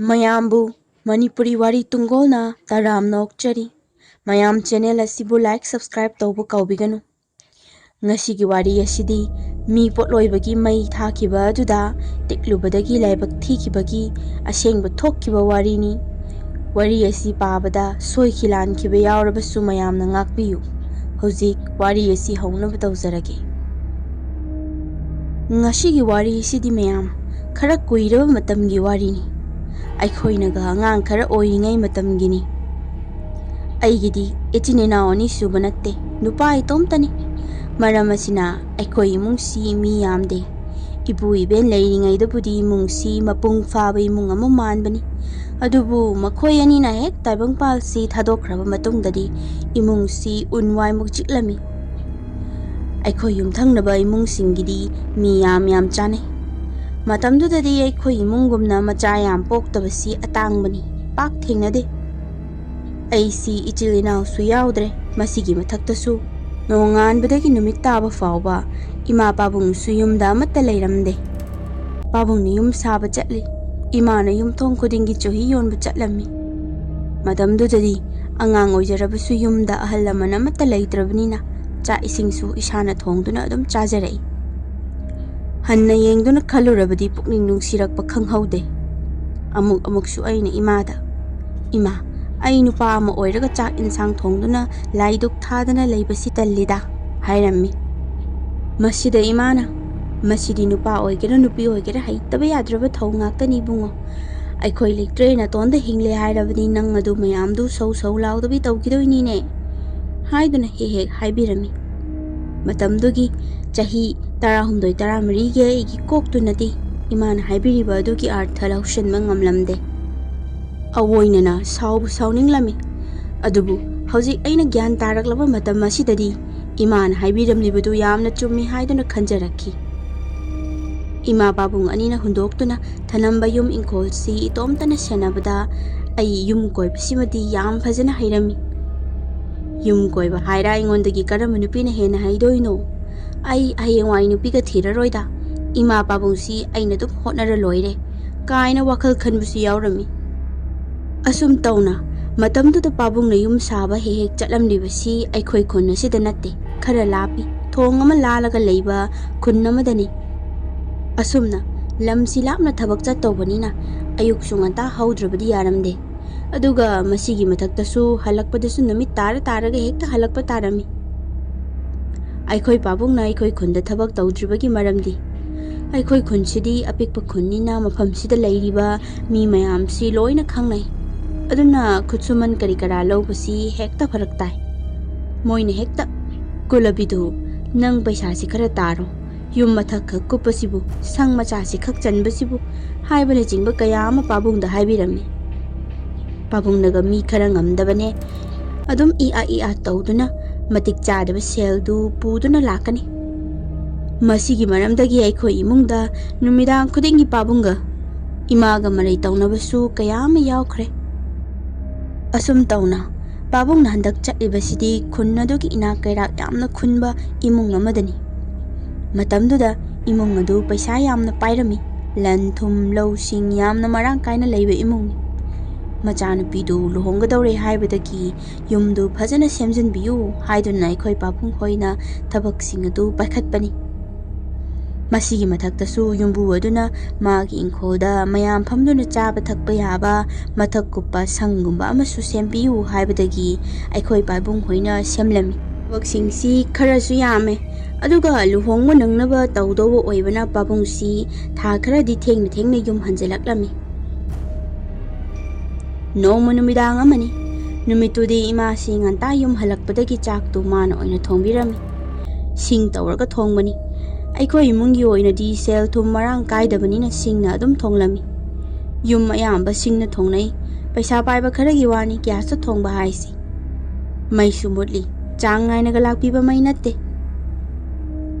Mayambu Manipuri Wari Tunggol na taram nokchari. Mayam channel asibu like subscribe taubu kaubiganu. Ngasigi wari asidi mi potloibagi mai thakiba aduda tiklubadagi laibak thikibagi asengba thokkiba wari ni. Wari asi pabada soikilan kiba yaurabasu mayamna ngakbiyu. Hojik wari asi haunaba tawjarage. Ngasigi wari asidi mayam khara kuiraba matamgi wari ni. ꯑꯩꯈꯣꯏꯅꯒ ꯑꯉꯥꯡ ꯈꯔ ꯑꯣꯏꯔꯤꯉꯩ ꯃꯇꯝꯒꯤꯅꯤ ꯑꯩꯒꯤꯗꯤ ꯏꯆꯤꯟ ꯏꯅꯥꯎ ꯑꯅꯤ ꯁꯨꯕ ꯅꯠꯇꯦ ꯅꯨꯄꯥ ꯏꯇꯣꯝꯇꯅꯤ ꯃꯔꯝ ꯑꯁꯤꯅ ꯑꯩꯈꯣꯏ ꯏꯃꯨꯡꯁꯤ ꯃꯤ ꯌꯥꯝꯗꯦ ꯏꯄꯨ ꯏꯕꯦꯟ ꯂꯩꯔꯤꯉꯩꯗꯕꯨꯗꯤ ꯏꯃꯨꯡꯁꯤ ꯃꯄꯨꯡ ꯐꯥꯕ ꯏꯃꯨꯡ ꯑꯃ ꯃꯥꯟꯕꯅꯤ ꯑꯗꯨꯕꯨ ꯃꯈꯣꯏ ꯑꯅꯤꯅ ꯍꯦꯛ ꯇꯥꯏꯕꯪꯄꯥꯜꯁꯤ ꯊꯥꯗꯣꯛꯈ꯭ꯔꯕ ꯃꯇꯨꯡꯗꯗꯤ ꯏꯃꯨꯡꯁꯤ ꯎꯟꯋꯥꯏꯃꯨꯛ ꯆꯤꯛꯂꯝꯃꯤ ꯑꯩꯈꯣꯏ ꯌꯨꯝꯊꯪꯅꯕ ꯏꯃꯨꯡꯁꯤꯡꯒꯤꯗꯤ ꯃꯤ ꯌꯥꯝ ꯆꯥꯅꯩ ꯃꯇꯝꯗꯨꯗꯗꯤ ꯑꯩꯈꯣꯏ ꯏꯃꯨꯡꯒꯨꯝꯅ ꯃꯆꯥ ꯌꯥꯝ ꯄꯣꯛꯇꯕꯁꯤ ꯑꯇꯥꯡꯕꯅꯤ ꯄꯥꯛ ꯊꯦꯡꯅꯗꯦ ꯑꯩꯁꯤ ꯏꯆꯤꯜ ꯏꯅꯥꯎꯁꯨ ꯌꯥꯎꯗ꯭ꯔꯦ ꯃꯁꯤꯒꯤ ꯃꯊꯛꯇꯁꯨ ꯅꯣꯡꯉꯥꯟꯕꯗꯒꯤ ꯅꯨꯃꯤꯠ ꯇꯥꯕ ꯐꯥꯎꯕ ꯏꯃꯥ ꯄꯥꯕꯨꯡꯁꯨ ꯌꯨꯝꯗ ꯑꯃꯠꯇ ꯂꯩꯔꯝꯗꯦ ꯄꯥꯕꯨꯡꯅ ꯌꯨꯝ ꯁꯥꯕ ꯆꯠꯂꯤ ꯏꯃꯥꯅ ꯌꯨꯝꯊꯣꯡ ꯈꯨꯗꯤꯡꯒꯤ ꯆꯨꯍꯤ ꯌꯣꯟꯕ ꯆꯠꯂꯝꯃꯤ ꯃꯇꯝꯗꯨꯗꯗꯤ ꯑꯉꯥꯡ ꯑꯣꯏꯖꯔꯕꯁꯨ ꯌꯨꯝꯗ ꯑꯍꯜ ꯂꯃꯟ ꯑꯃꯠꯇ ꯂꯩꯇ꯭ꯔꯕꯅꯤꯅ ꯆꯥꯛ ꯏꯁꯤꯡꯁꯨ ꯏꯁꯥꯅ ꯊꯣꯡꯗꯨꯅ ꯑꯗꯨꯝ ꯆꯥꯖꯔꯛꯏ ꯍꯟꯅ ꯌꯦꯡꯗꯨꯅ ꯈꯜꯂꯨꯔꯕꯗꯤ ꯄꯨꯛꯅꯤꯡ ꯅꯨꯡꯁꯤꯔꯛꯄ ꯈꯪꯍꯧꯗꯦ ꯑꯃꯨꯛꯁꯨ ꯑꯩꯅ ꯏꯃꯥꯗ ꯏꯃꯥ ꯑꯩ ꯅꯨꯄꯥ ꯑꯃ ꯑꯣꯏꯔꯒ ꯆꯥꯛ ꯏꯟꯁꯥꯡ ꯊꯣꯡꯗꯨꯅ ꯂꯥꯏꯗꯨꯛ ꯊꯥꯗꯅ ꯂꯩꯕꯁꯤ ꯇꯜꯂꯤꯗ ꯍꯥꯏꯔꯝꯃꯤ ꯃꯁꯤꯗ ꯏꯃꯥꯅ ꯃꯁꯤꯗꯤ ꯅꯨꯄꯥ ꯑꯣꯏꯒꯦꯔꯥ ꯅꯨꯄꯤ ꯑꯣꯏꯒꯦꯔꯥ ꯍꯩꯇꯕ ꯌꯥꯗ꯭ꯔꯕ ꯊꯧ ꯉꯥꯛꯇꯅꯤ ꯏꯕꯨꯡꯉꯣ ꯑꯩꯈꯣꯏ ꯂꯩꯇ꯭ꯔꯦ ꯅꯇꯣꯟꯗ ꯍꯤꯡꯂꯦ ꯍꯥꯏꯔꯕꯗꯤ ꯅꯪ ꯑꯗꯨ ꯃꯌꯥꯝꯗꯨ ꯁꯧ ꯂꯥꯎꯗꯕꯤ ꯇꯧꯈꯤꯗꯣꯏꯅꯤꯅꯦ ꯍꯥꯏꯗꯨꯅ ꯍꯦꯛ ꯍꯥꯏꯕꯤꯔꯝꯃꯤ ꯃꯇꯝꯗꯨꯒꯤ ꯆꯍꯤ 13-14ꯒꯤ ꯑꯩꯒꯤ ꯀꯣꯛꯇꯨꯅꯗꯤ ꯏꯃꯥꯅ ꯍꯥꯏꯕꯤꯔꯤꯕ ꯑꯗꯨꯒꯤ ꯑꯥꯔꯊ ꯂꯧꯁꯤꯟꯕ ꯉꯝꯂꯝꯗꯦ ꯑꯋꯣꯏꯅꯅ ꯁꯥꯎꯕꯨ ꯁꯥꯎꯅꯤꯡꯂꯝꯃꯤ ꯑꯗꯨꯕꯨ ꯍꯧꯖꯤꯛ ꯑꯩꯅ ꯒ꯭ꯌꯥꯟ ꯇꯥꯔꯛꯂꯕ ꯃꯇꯝ ꯑꯁꯤꯗꯗꯤ ꯏꯃꯥꯅ ꯍꯥꯏꯕꯤꯔꯝꯂꯤꯕꯗꯨ ꯌꯥꯝꯅ ꯆꯨꯝꯃꯤ ꯍꯥꯏꯗꯨꯅ ꯈꯟꯖꯔꯛꯈꯤ ꯏꯃꯥ ꯄꯥꯕꯨꯡ ꯑꯅꯤꯅ ꯍꯨꯟꯗꯣꯛꯇꯨꯅ ꯊꯅꯝꯕ ꯌꯨꯝ ꯏꯪꯈꯣꯜꯁꯤ ꯏꯇꯣꯝꯇꯅ ꯁꯦꯟꯅꯕꯗ ꯑꯩ ꯌꯨꯝ ꯀꯣꯏꯕꯁꯤꯃꯗꯤ ꯌꯥꯝ ꯐꯖꯅ ꯍꯩꯔꯝꯃꯤ ꯌꯨꯝ ꯀꯣꯏꯕ ꯍꯥꯏꯔ ꯑꯩꯉꯣꯟꯗꯒꯤ ꯀꯔꯝꯕ ꯅꯨꯄꯤꯅ ꯍꯦꯟꯅ ꯍꯩꯗꯣꯏꯅꯣ ꯑꯩ ꯍꯌꯦꯡꯋꯥꯏ ꯅꯨꯄꯤꯒ ꯊꯤꯔꯔꯣꯏꯗ ꯏꯃꯥ ꯄꯥꯕꯨꯡꯁꯤ ꯑꯩꯅ ꯑꯗꯨꯝ ꯍꯣꯠꯅꯔ ꯂꯣꯏꯔꯦ ꯀꯥꯏꯅ ꯋꯥꯈꯜ ꯈꯟꯕꯁꯨ ꯌꯥꯎꯔꯝꯃꯤ ꯑꯁꯨꯝ ꯇꯧꯅ ꯃꯇꯝꯗꯨꯗ ꯄꯥꯕꯨꯡꯅ ꯌꯨꯝ ꯁꯥꯕ ꯍꯦꯛ ꯆꯠꯂꯝꯂꯤꯕꯁꯤ ꯑꯩꯈꯣꯏ ꯈꯨꯟ ꯑꯁꯤꯗ ꯅꯠꯇꯦ ꯈꯔ ꯂꯥꯞꯄꯤ ꯊꯣꯡ ꯑꯃ ꯂꯥꯜꯂꯒ ꯂꯩꯕ ꯈꯨꯟ ꯑꯃꯗꯅꯤ ꯑꯁꯨꯝꯅ ꯂꯝꯁꯤ ꯂꯥꯞꯅ ꯊꯕꯛ ꯆꯠꯇꯧꯕꯅꯤꯅ ꯑꯌꯨꯛꯁꯨ ꯉꯟꯇꯥ ꯍꯧꯗ꯭ꯔꯕꯗꯤ ꯌꯥꯔꯝꯗꯦ ꯑꯗꯨꯒ ꯃꯁꯤꯒꯤ ꯃꯊꯛꯇꯁꯨ ꯍꯜꯂꯛꯄꯗꯁꯨ ꯅꯨꯃꯤꯠ ꯇꯥꯔꯒ ꯍꯦꯛꯇ ꯍꯜꯂꯛꯄ ꯇꯥꯔꯝꯃꯤ ꯑꯩꯈꯣꯏ ꯄꯥꯕꯨꯡꯅ ꯑꯩꯈꯣꯏ ꯈꯨꯟꯗ ꯊꯕꯛ ꯇꯧꯗ꯭ꯔꯤꯕꯒꯤ ꯃꯔꯝꯗꯤ ꯑꯩꯈꯣꯏ ꯈꯨꯟꯁꯤꯗꯤ ꯑꯄꯤꯛꯄ ꯈꯨꯟꯅꯤꯅ ꯃꯐꯝꯁꯤꯗ ꯂꯩꯔꯤꯕ ꯃꯤ ꯃꯌꯥꯝꯁꯤ ꯂꯣꯏꯅ ꯈꯪꯅꯩ ꯑꯗꯨꯅ ꯈꯨꯠꯁꯨꯃꯟ ꯀꯔꯤ ꯀꯔꯥ ꯂꯧꯕꯁꯤ ꯍꯦꯛꯇ ꯐꯔꯛ ꯇꯥꯏ ꯃꯣꯏꯅ ꯍꯦꯛꯇ ꯀꯨꯂꯕꯤꯗꯨ ꯅꯪ ꯄꯩꯁꯥꯁꯤ ꯈꯔ ꯇꯥꯔꯣ ꯌꯨꯝ ꯃꯊꯛ ꯈꯛ ꯀꯨꯞꯄꯁꯤꯕꯨ ꯁꯪ ꯃꯆꯥꯁꯤ ꯈꯛ ꯆꯟꯕꯁꯤꯕꯨ ꯍꯥꯏꯕꯅꯆꯤꯡꯕ ꯀꯌꯥ ꯑꯃ ꯄꯥꯕꯨꯡꯗ ꯍꯥꯏꯕꯤꯔꯝꯃꯤ ꯄꯥꯕꯨꯡꯅꯒ ꯃꯤ ꯈꯔ ꯉꯝꯗꯕꯅꯦ ꯑꯗꯨꯝ ꯏꯑꯥ ꯇꯧꯗꯨꯅ ꯃꯇꯤꯛ ꯆꯥꯗꯕ ꯁꯦꯜꯗꯨ ꯄꯨꯗꯨꯅ ꯂꯥꯛꯀꯅꯤ ꯃꯁꯤꯒꯤ ꯃꯔꯝꯗꯒꯤ ꯑꯩꯈꯣꯏ ꯏꯃꯨꯡꯗ ꯅꯨꯃꯤꯗꯥꯡ ꯈꯨꯗꯤꯡꯒꯤ ꯄꯥꯕꯨꯡꯒ ꯏꯃꯥꯒ ꯃꯔꯩ ꯇꯧꯅꯕꯁꯨ ꯀꯌꯥ ꯑꯃ ꯌꯥꯎꯈ꯭ꯔꯦ ꯑꯁꯨꯝ ꯇꯧꯅ ꯄꯥꯕꯨꯡꯅ ꯍꯟꯗꯛ ꯆꯠꯂꯤꯕꯁꯤꯗꯤ ꯈꯨꯟ ꯑꯗꯨꯒꯤ ꯏꯅꯥꯛ ꯀꯩꯔꯥꯛ ꯌꯥꯝꯅ ꯈꯨꯟꯕ ꯏꯃꯨꯡ ꯑꯃꯗꯅꯤ ꯃꯇꯝꯗꯨꯗ ꯏꯃꯨꯡ ꯑꯗꯨ ꯄꯩꯁꯥ ꯌꯥꯝꯅ ꯄꯥꯏꯔꯝꯃꯤ ꯂꯟ ꯊꯨꯝ ꯂꯧꯁꯤꯡ ꯌꯥꯝꯅ ꯃꯔꯥꯡ ꯀꯥꯏꯅ ꯂꯩꯕ ꯏꯃꯨꯡꯅꯤ ꯃꯆꯥꯅꯨꯄꯤꯗꯨ ꯂꯨꯍꯣꯡꯒꯗꯧꯔꯦ ꯍꯥꯏꯕꯗꯒꯤ ꯌꯨꯝꯗꯨ ꯐꯖꯅ ꯁꯦꯝꯖꯤꯟꯕꯤꯌꯨ ꯍꯥꯏꯗꯨꯅ ꯑꯩꯈꯣꯏ ꯄꯥꯕꯨꯡ ꯍꯣꯏꯅ ꯊꯕꯛꯁꯤꯡ ꯑꯗꯨ ꯄꯥꯏꯈꯠꯄꯅꯤ ꯃꯁꯤꯒꯤ ꯃꯊꯛꯇꯁꯨ ꯌꯨꯝꯕꯨ ꯑꯗꯨꯅ ꯃꯥꯒꯤ ꯏꯪꯈꯣꯜꯗ ꯃꯌꯥꯝ ꯐꯝꯗꯨꯅ ꯆꯥꯕ ꯊꯛꯄ ꯌꯥꯕ ꯃꯊꯛ ꯀꯨꯞꯄ ꯁꯪꯒꯨꯝꯕ ꯑꯃꯁꯨ ꯁꯦꯝꯕꯤꯌꯨ ꯍꯥꯏꯕꯗꯒꯤ ꯑꯩꯈꯣই ꯄꯥꯕꯨꯡ ꯍꯣꯏꯅ ꯁꯦꯝꯂꯝꯃꯤ ꯊꯕꯛꯁꯤꯡꯁꯤ ꯈꯔꯁꯨ ꯌꯥꯝꯃꯦ ꯑꯗꯨꯒ ꯂꯨꯍꯣꯡꯕ ꯅꯪꯅꯕ ꯇꯧꯗꯧꯕ ꯑꯣꯏꯕꯅ ꯄꯥꯕꯨꯡꯁꯤ ꯊꯥ ꯈꯔꯗꯤ ꯊꯦꯡꯅ ꯌꯨꯝ ꯍꯟꯖꯤꯜꯂꯛꯂꯝꯃꯤ ꯅꯣꯡꯃ ꯅꯨꯃꯤꯗꯥꯡ ꯑꯃꯅꯤ ꯅꯨꯃꯤꯠꯇꯨꯗꯤ ꯏꯃꯥꯁꯤ ꯉꯟꯇꯥ ꯌꯨꯝ ꯍꯜꯂꯛꯄꯗꯒꯤ ꯆꯥꯛꯇꯨ ꯃꯥꯅ ꯑꯣꯏꯅ ꯊꯣꯡꯕꯤꯔꯝꯃꯤ ꯁꯤꯡ ꯇꯧꯔꯒ ꯊꯣꯡꯕꯅꯤ ꯑꯩꯈꯣꯏ ꯏꯃꯨꯡꯒꯤ ꯑꯣꯏꯅꯗꯤ ꯁꯦꯜ ꯊꯨꯝ ꯃꯔꯥꯡ ꯀꯥꯏꯗꯕꯅꯤꯅ ꯁꯤꯡꯅ ꯑꯗꯨꯝ ꯊꯣꯡꯂꯝꯃꯤ ꯌꯨꯝ ꯑꯌꯥꯝꯕ ꯁꯤꯡꯅ ꯊꯣꯡꯅꯩ ꯄꯩꯁꯥ ꯄꯥꯏꯕ ꯈꯔꯒꯤ ꯋꯥꯅꯤ ꯒ꯭ꯌꯥꯁꯇ ꯊꯣꯡꯕ ꯍꯥꯏꯁꯤ ꯃꯩꯁꯨ ꯃꯨꯠꯂꯤ ꯆꯥꯡ ꯅꯥꯏꯅꯒ ꯂꯥꯛꯄꯤꯕ ꯃꯩ ꯅꯠꯇꯦ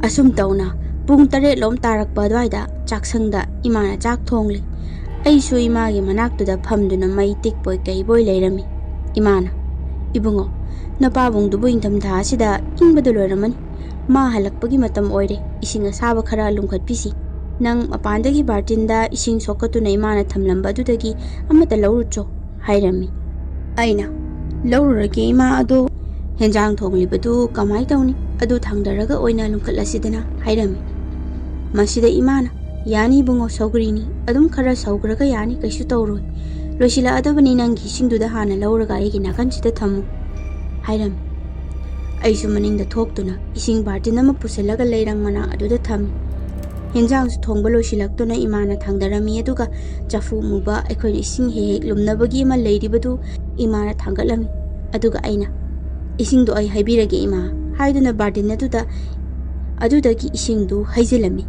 ꯑꯁꯨꯝ ꯇꯧꯅ ꯄꯨꯡ 8 ꯇꯥꯔꯛꯄ ꯑꯗꯨꯋꯥꯏꯗ ꯆꯥꯛꯁꯪꯗ ꯏꯃꯥꯅ ꯆꯥꯛ ꯊꯣꯡꯂꯤ ꯑꯩꯁꯨ ꯏꯃꯥꯒꯤ ꯃꯅꯥꯛꯇꯨꯗ ꯐꯝꯗꯨꯅ ꯃꯩ ꯇꯤꯛꯄꯣꯏ ꯀꯩꯕꯣꯏ ꯂꯩꯔꯝꯃꯤ ꯏꯃꯥꯅ ꯏꯕꯨꯡꯉꯣ ꯅꯄꯥꯕꯨꯡꯗꯨꯕꯨ ꯏꯪꯊꯝꯊꯥ ꯑꯁꯤꯗ ꯏꯪꯕꯗ ꯂꯣꯏꯔꯝꯃꯅꯤ ꯃꯥ ꯍꯜꯂꯛꯄꯒꯤ ꯃꯇꯝ ꯑꯣꯏꯔꯦ ꯏꯁꯤꯡ ꯑꯁꯥꯕ ꯈꯔ ꯂꯨꯝꯈꯠꯄꯤꯁꯤ Nang mapandagi bartinda ising sokatuna imana thamlamba adudagi amata laurucho hairami. Aina laururage ima ado henjang thoglibadu kamai tawni adu thangdaraga oina lungkatlasidana hairami. Masida imana yani bungo saugrini adum khara saugraga yani kaisu tawroi loisila adabani nangi singduda hana lauraga aigi nakansida thamu hairami. Aisu maningda thoktuna ising bartin ama pusalaga leirang mana aduda thami. Henjang su thongba loisilaktuna imana thangdarami aduga chafu muba aikhoi ising he lumnabagi ma leiribadu imana thangatlami. Aduga aina isingdu ai haibirage ima haiduna bartin adudagi isingdu haijilami.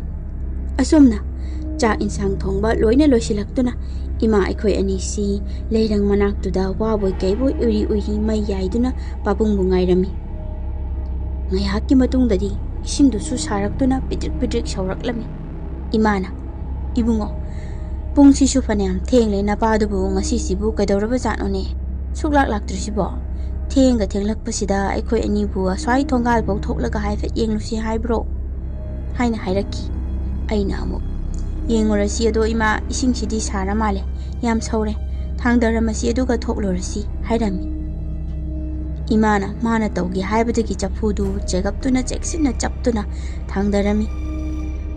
Asomna cha insang thongba loina loisilaktuna ima aikhoi anisi leirang manaktuda waboi kaiboi uri mai yaiduna babungbu ngairami. Ngayaki matungdadi isingdu su saraktuna pitrik sauraklami. Imana ibungo pungsi su fanam thengle napadubu ngasisibu kaidoraba janone suklak laktrisibo thenga thenglakpasida aikhoi anibu aswai thongal bau thoklaga haifet yenglusi haibro haina hairaki. Aina amu yengorasi ado ima isingsidi sara male yam saure thangdaramasi aduga thoklorasi hairami. Imana mana tawgi haibadagi chafudu chegaptuna cheksina chaptuna thangdarami.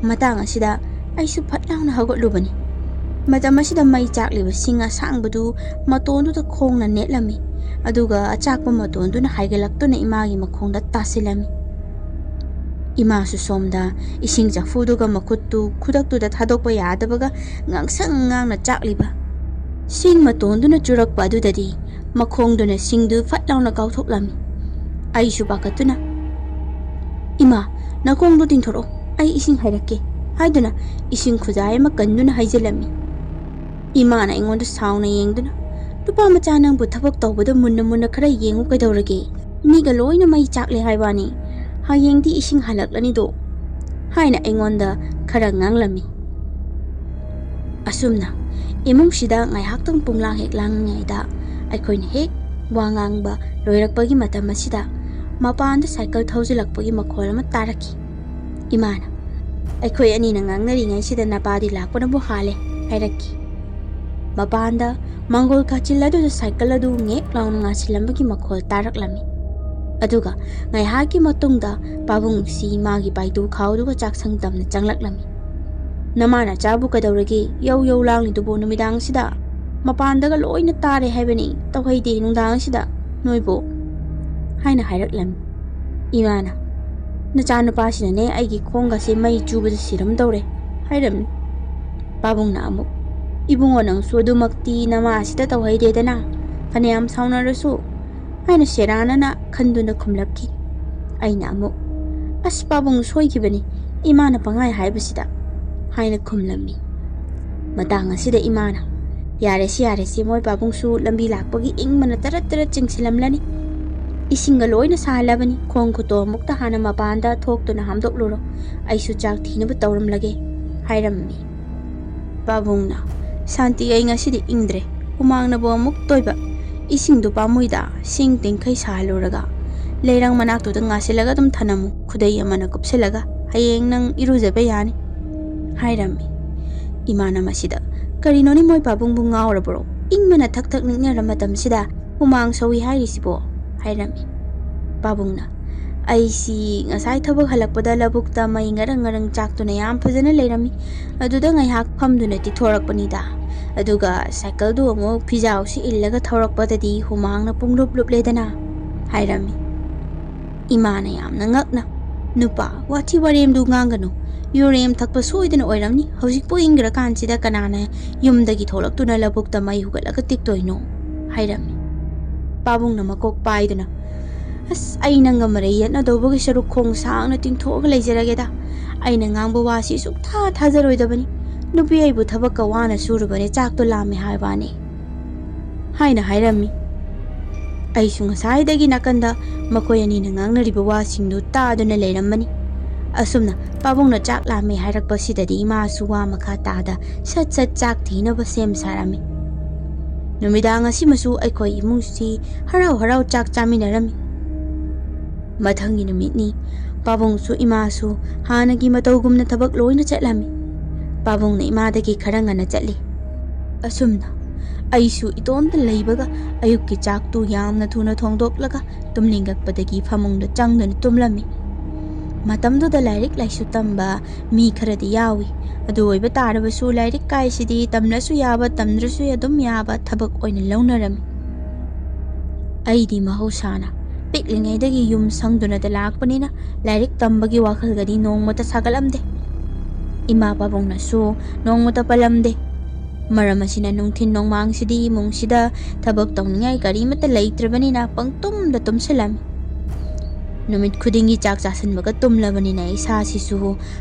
Matang asida aisu phatlauna hagotlubani. Matam asida mai chakliba singa sangbadu matonduda khongna netlami. Aduga achakpa matonduna haigalaktuna imagi makhongda tasilami. Ima su somda ising chafuduga makuttu khudaktuda thadokpa yadabaga ngangsang ngangna chakliba. Sing matonduna churakpa adudadi makhongduna singdu phatlauna kauthoklami. Aisu bakatuna ima nakongdu tinthoro ai ising hairake haiduna ising khujai ma kanduna haijilami. Imana ingonda sauna yengduna lupa macha nangbu thabak tawbada munna khara yengu kaidorage miga loina mai chakle haibani hayengdi ising halaklani do haina ingonda khara nganglami. Asumna imungsida ngai haktang punglang heklang ngaida aikhoina hek wangangba loirakpagi matam asida mapanda cycle thausilakpagi makhol ama taraki. Imana aikhoi ani na ngangnari ngai sida napadi lakpana bu hale hairaki. Mapanda mangol kachiladu cycle adu ngek laun ngasilambagi makhol taraklami. Aduga ngai haki matungda pabung si magi paidu khauduga chaksang tamna changlaklami. Namana chabu kadawrage yau langli dubo numidang sida mapandaga loina tare haibani tawhaide nungdang sida noibo haina hairaklam. Imana nachana pasina ne aigi khonga se mai chubada siram dawre hairam. Babungna amuk ibungo nang sudumakti nama sida tawhaide dana fanayam saunarasu haina serana na khanduna khumlakki. Aina amuk as babung soikibani imana pangai haibasida haina khumlami. Matang asida imana yaresi moi babungsu lambi lakpagi ingmana tarat chingsilamlani. Isinga loina sahalabani khong khuto mukta hana mapanda thoktuna hamdokluro aisu chak thinaba tawramlage hairammi. Babungna santi ai ngasidi ingdre humangna bo muk toiba isingdu pamuida sing tingkai sahaluraga leirang manaktuda ngasilaga dum thanamu khudai amana kupsilaga hayeng nang irujaba yani hairammi. Imana masida karinoni moi babung bunga orabro ingmana thak ningna ramatam sida humang sawi hairisibo hairami. Babungna aisi ngasai thabak halakpada labukta mai ngarang chaktuna yam phajana leirami aduda ngai hak phamduna ti thorakpanida aduga cycle du amo pijau si illaga thorakpadadi humangna punglup ledana hairami. Imana yamna ngakna nupa wathi warem du nganganu yorem thakpa soidana oiramni hojikpo ingra kansida kanana yumdagi tholaktuna labukta mai hugalaga tiktoino hairami. Babungna makok paiduna as aina ngamare yatna dobagi saruk khong sangna tingthoga lejarageda aina ngangba wasi suktha thajaroidabani nupi aibu thabak kawana surubane chakto lame haibani haina hairami. Aisu ngasai nakanda makoi ani na ngangnariba wasingdu taduna leiramani. Asumna babungna chak lame hairakpa sidadi ima suwa makha tada sat chak thinaba sem sarami. Numidang asimasu aikhoi imungsi harau chak chaminarami. Mathangi numitni babungsu imasu hanagi matawgumna thabak loina chatlami. ꯄꯥꯕꯨꯡꯅ ꯏꯃꯥꯗꯒꯤ ꯈꯔ ꯉꯟꯅ ꯆꯠꯂꯤ꯫ ꯑꯁꯨꯝꯅ ꯑꯩꯁꯨ ꯏꯇꯣꯝꯇ ꯂꯩꯕꯒ ꯑꯌꯨꯛꯀꯤ ꯆꯥꯛꯇꯨ ꯌꯥꯝꯅ ꯊꯨꯅ ꯊꯣꯡꯗꯣꯛꯂꯒ ꯇꯨꯝꯅꯤꯡꯉꯛꯄꯗꯒꯤ ꯐꯃꯨꯡꯗ ꯆꯪꯗꯨꯅ ꯇꯨꯝꯂꯝꯃꯤ꯫ ꯃꯇꯝꯗꯨꯗ ꯂꯥꯏꯔꯤꯛ ꯂꯥꯏꯁꯨ ꯇꯝꯕ ꯃꯤ ꯈꯔꯗꯤ ꯌꯥꯎꯏ꯫ ꯑꯗꯨ ꯑꯣꯏꯕ ꯇꯥꯔꯕꯁꯨ ꯂꯥꯏꯔꯤꯛ ꯀꯥꯏꯁꯤꯗꯤ ꯇꯝꯂꯁꯨ ꯌꯥꯕ ꯇꯝꯗ꯭ꯔꯁꯨ ꯑꯗꯨꯝ ꯌꯥꯕ ꯊꯕꯛ ꯑꯣꯏꯅ ꯂꯧꯅꯔꯝꯃꯤ꯫ ꯑꯩꯗꯤ ꯃꯍꯧꯁꯥꯅ ꯄꯤꯛꯂꯤꯉꯩꯗꯒꯤ ꯌꯨꯝ ꯁꯪꯗꯨꯅꯗ ꯂꯥꯛꯄꯅꯤꯅ ꯂꯥꯏꯔꯤꯛ ꯇꯝꯕꯒꯤ ꯋꯥꯈꯜꯒꯗꯤ ꯅꯣꯡꯃꯇ ꯁꯥꯒꯠꯂꯝꯗꯦ꯫ ꯏꯃꯥ ꯄꯥꯕꯨꯡꯅꯁꯨ ꯅꯣꯡꯃꯇ ꯄꯜꯂꯝꯗꯦ꯫ ꯃꯔꯝ ꯑꯁꯤꯅ ꯅꯨꯡꯊꯤꯟ ꯅꯣꯡꯃꯥꯡꯁꯤꯗꯤ ꯏꯃꯨꯡꯁꯤꯗ ꯊꯕꯛ ꯇꯧꯅꯤꯡꯉꯥꯏ ꯀꯔꯤꯃꯠꯇ ꯂꯩꯇ꯭ꯔꯕꯅꯤꯅ ꯄꯪꯇꯨꯝꯗ ꯇꯨꯝꯁꯤꯜꯂꯝꯃꯤ꯫ ꯅꯨꯃꯤꯠ ꯈꯨꯗꯤꯡꯒꯤ ꯆꯥꯛ ꯆꯥꯁꯤꯟꯕꯒ ꯇꯨꯝꯂꯕꯅꯤꯅ ꯏꯁꯥꯁꯤꯁꯨ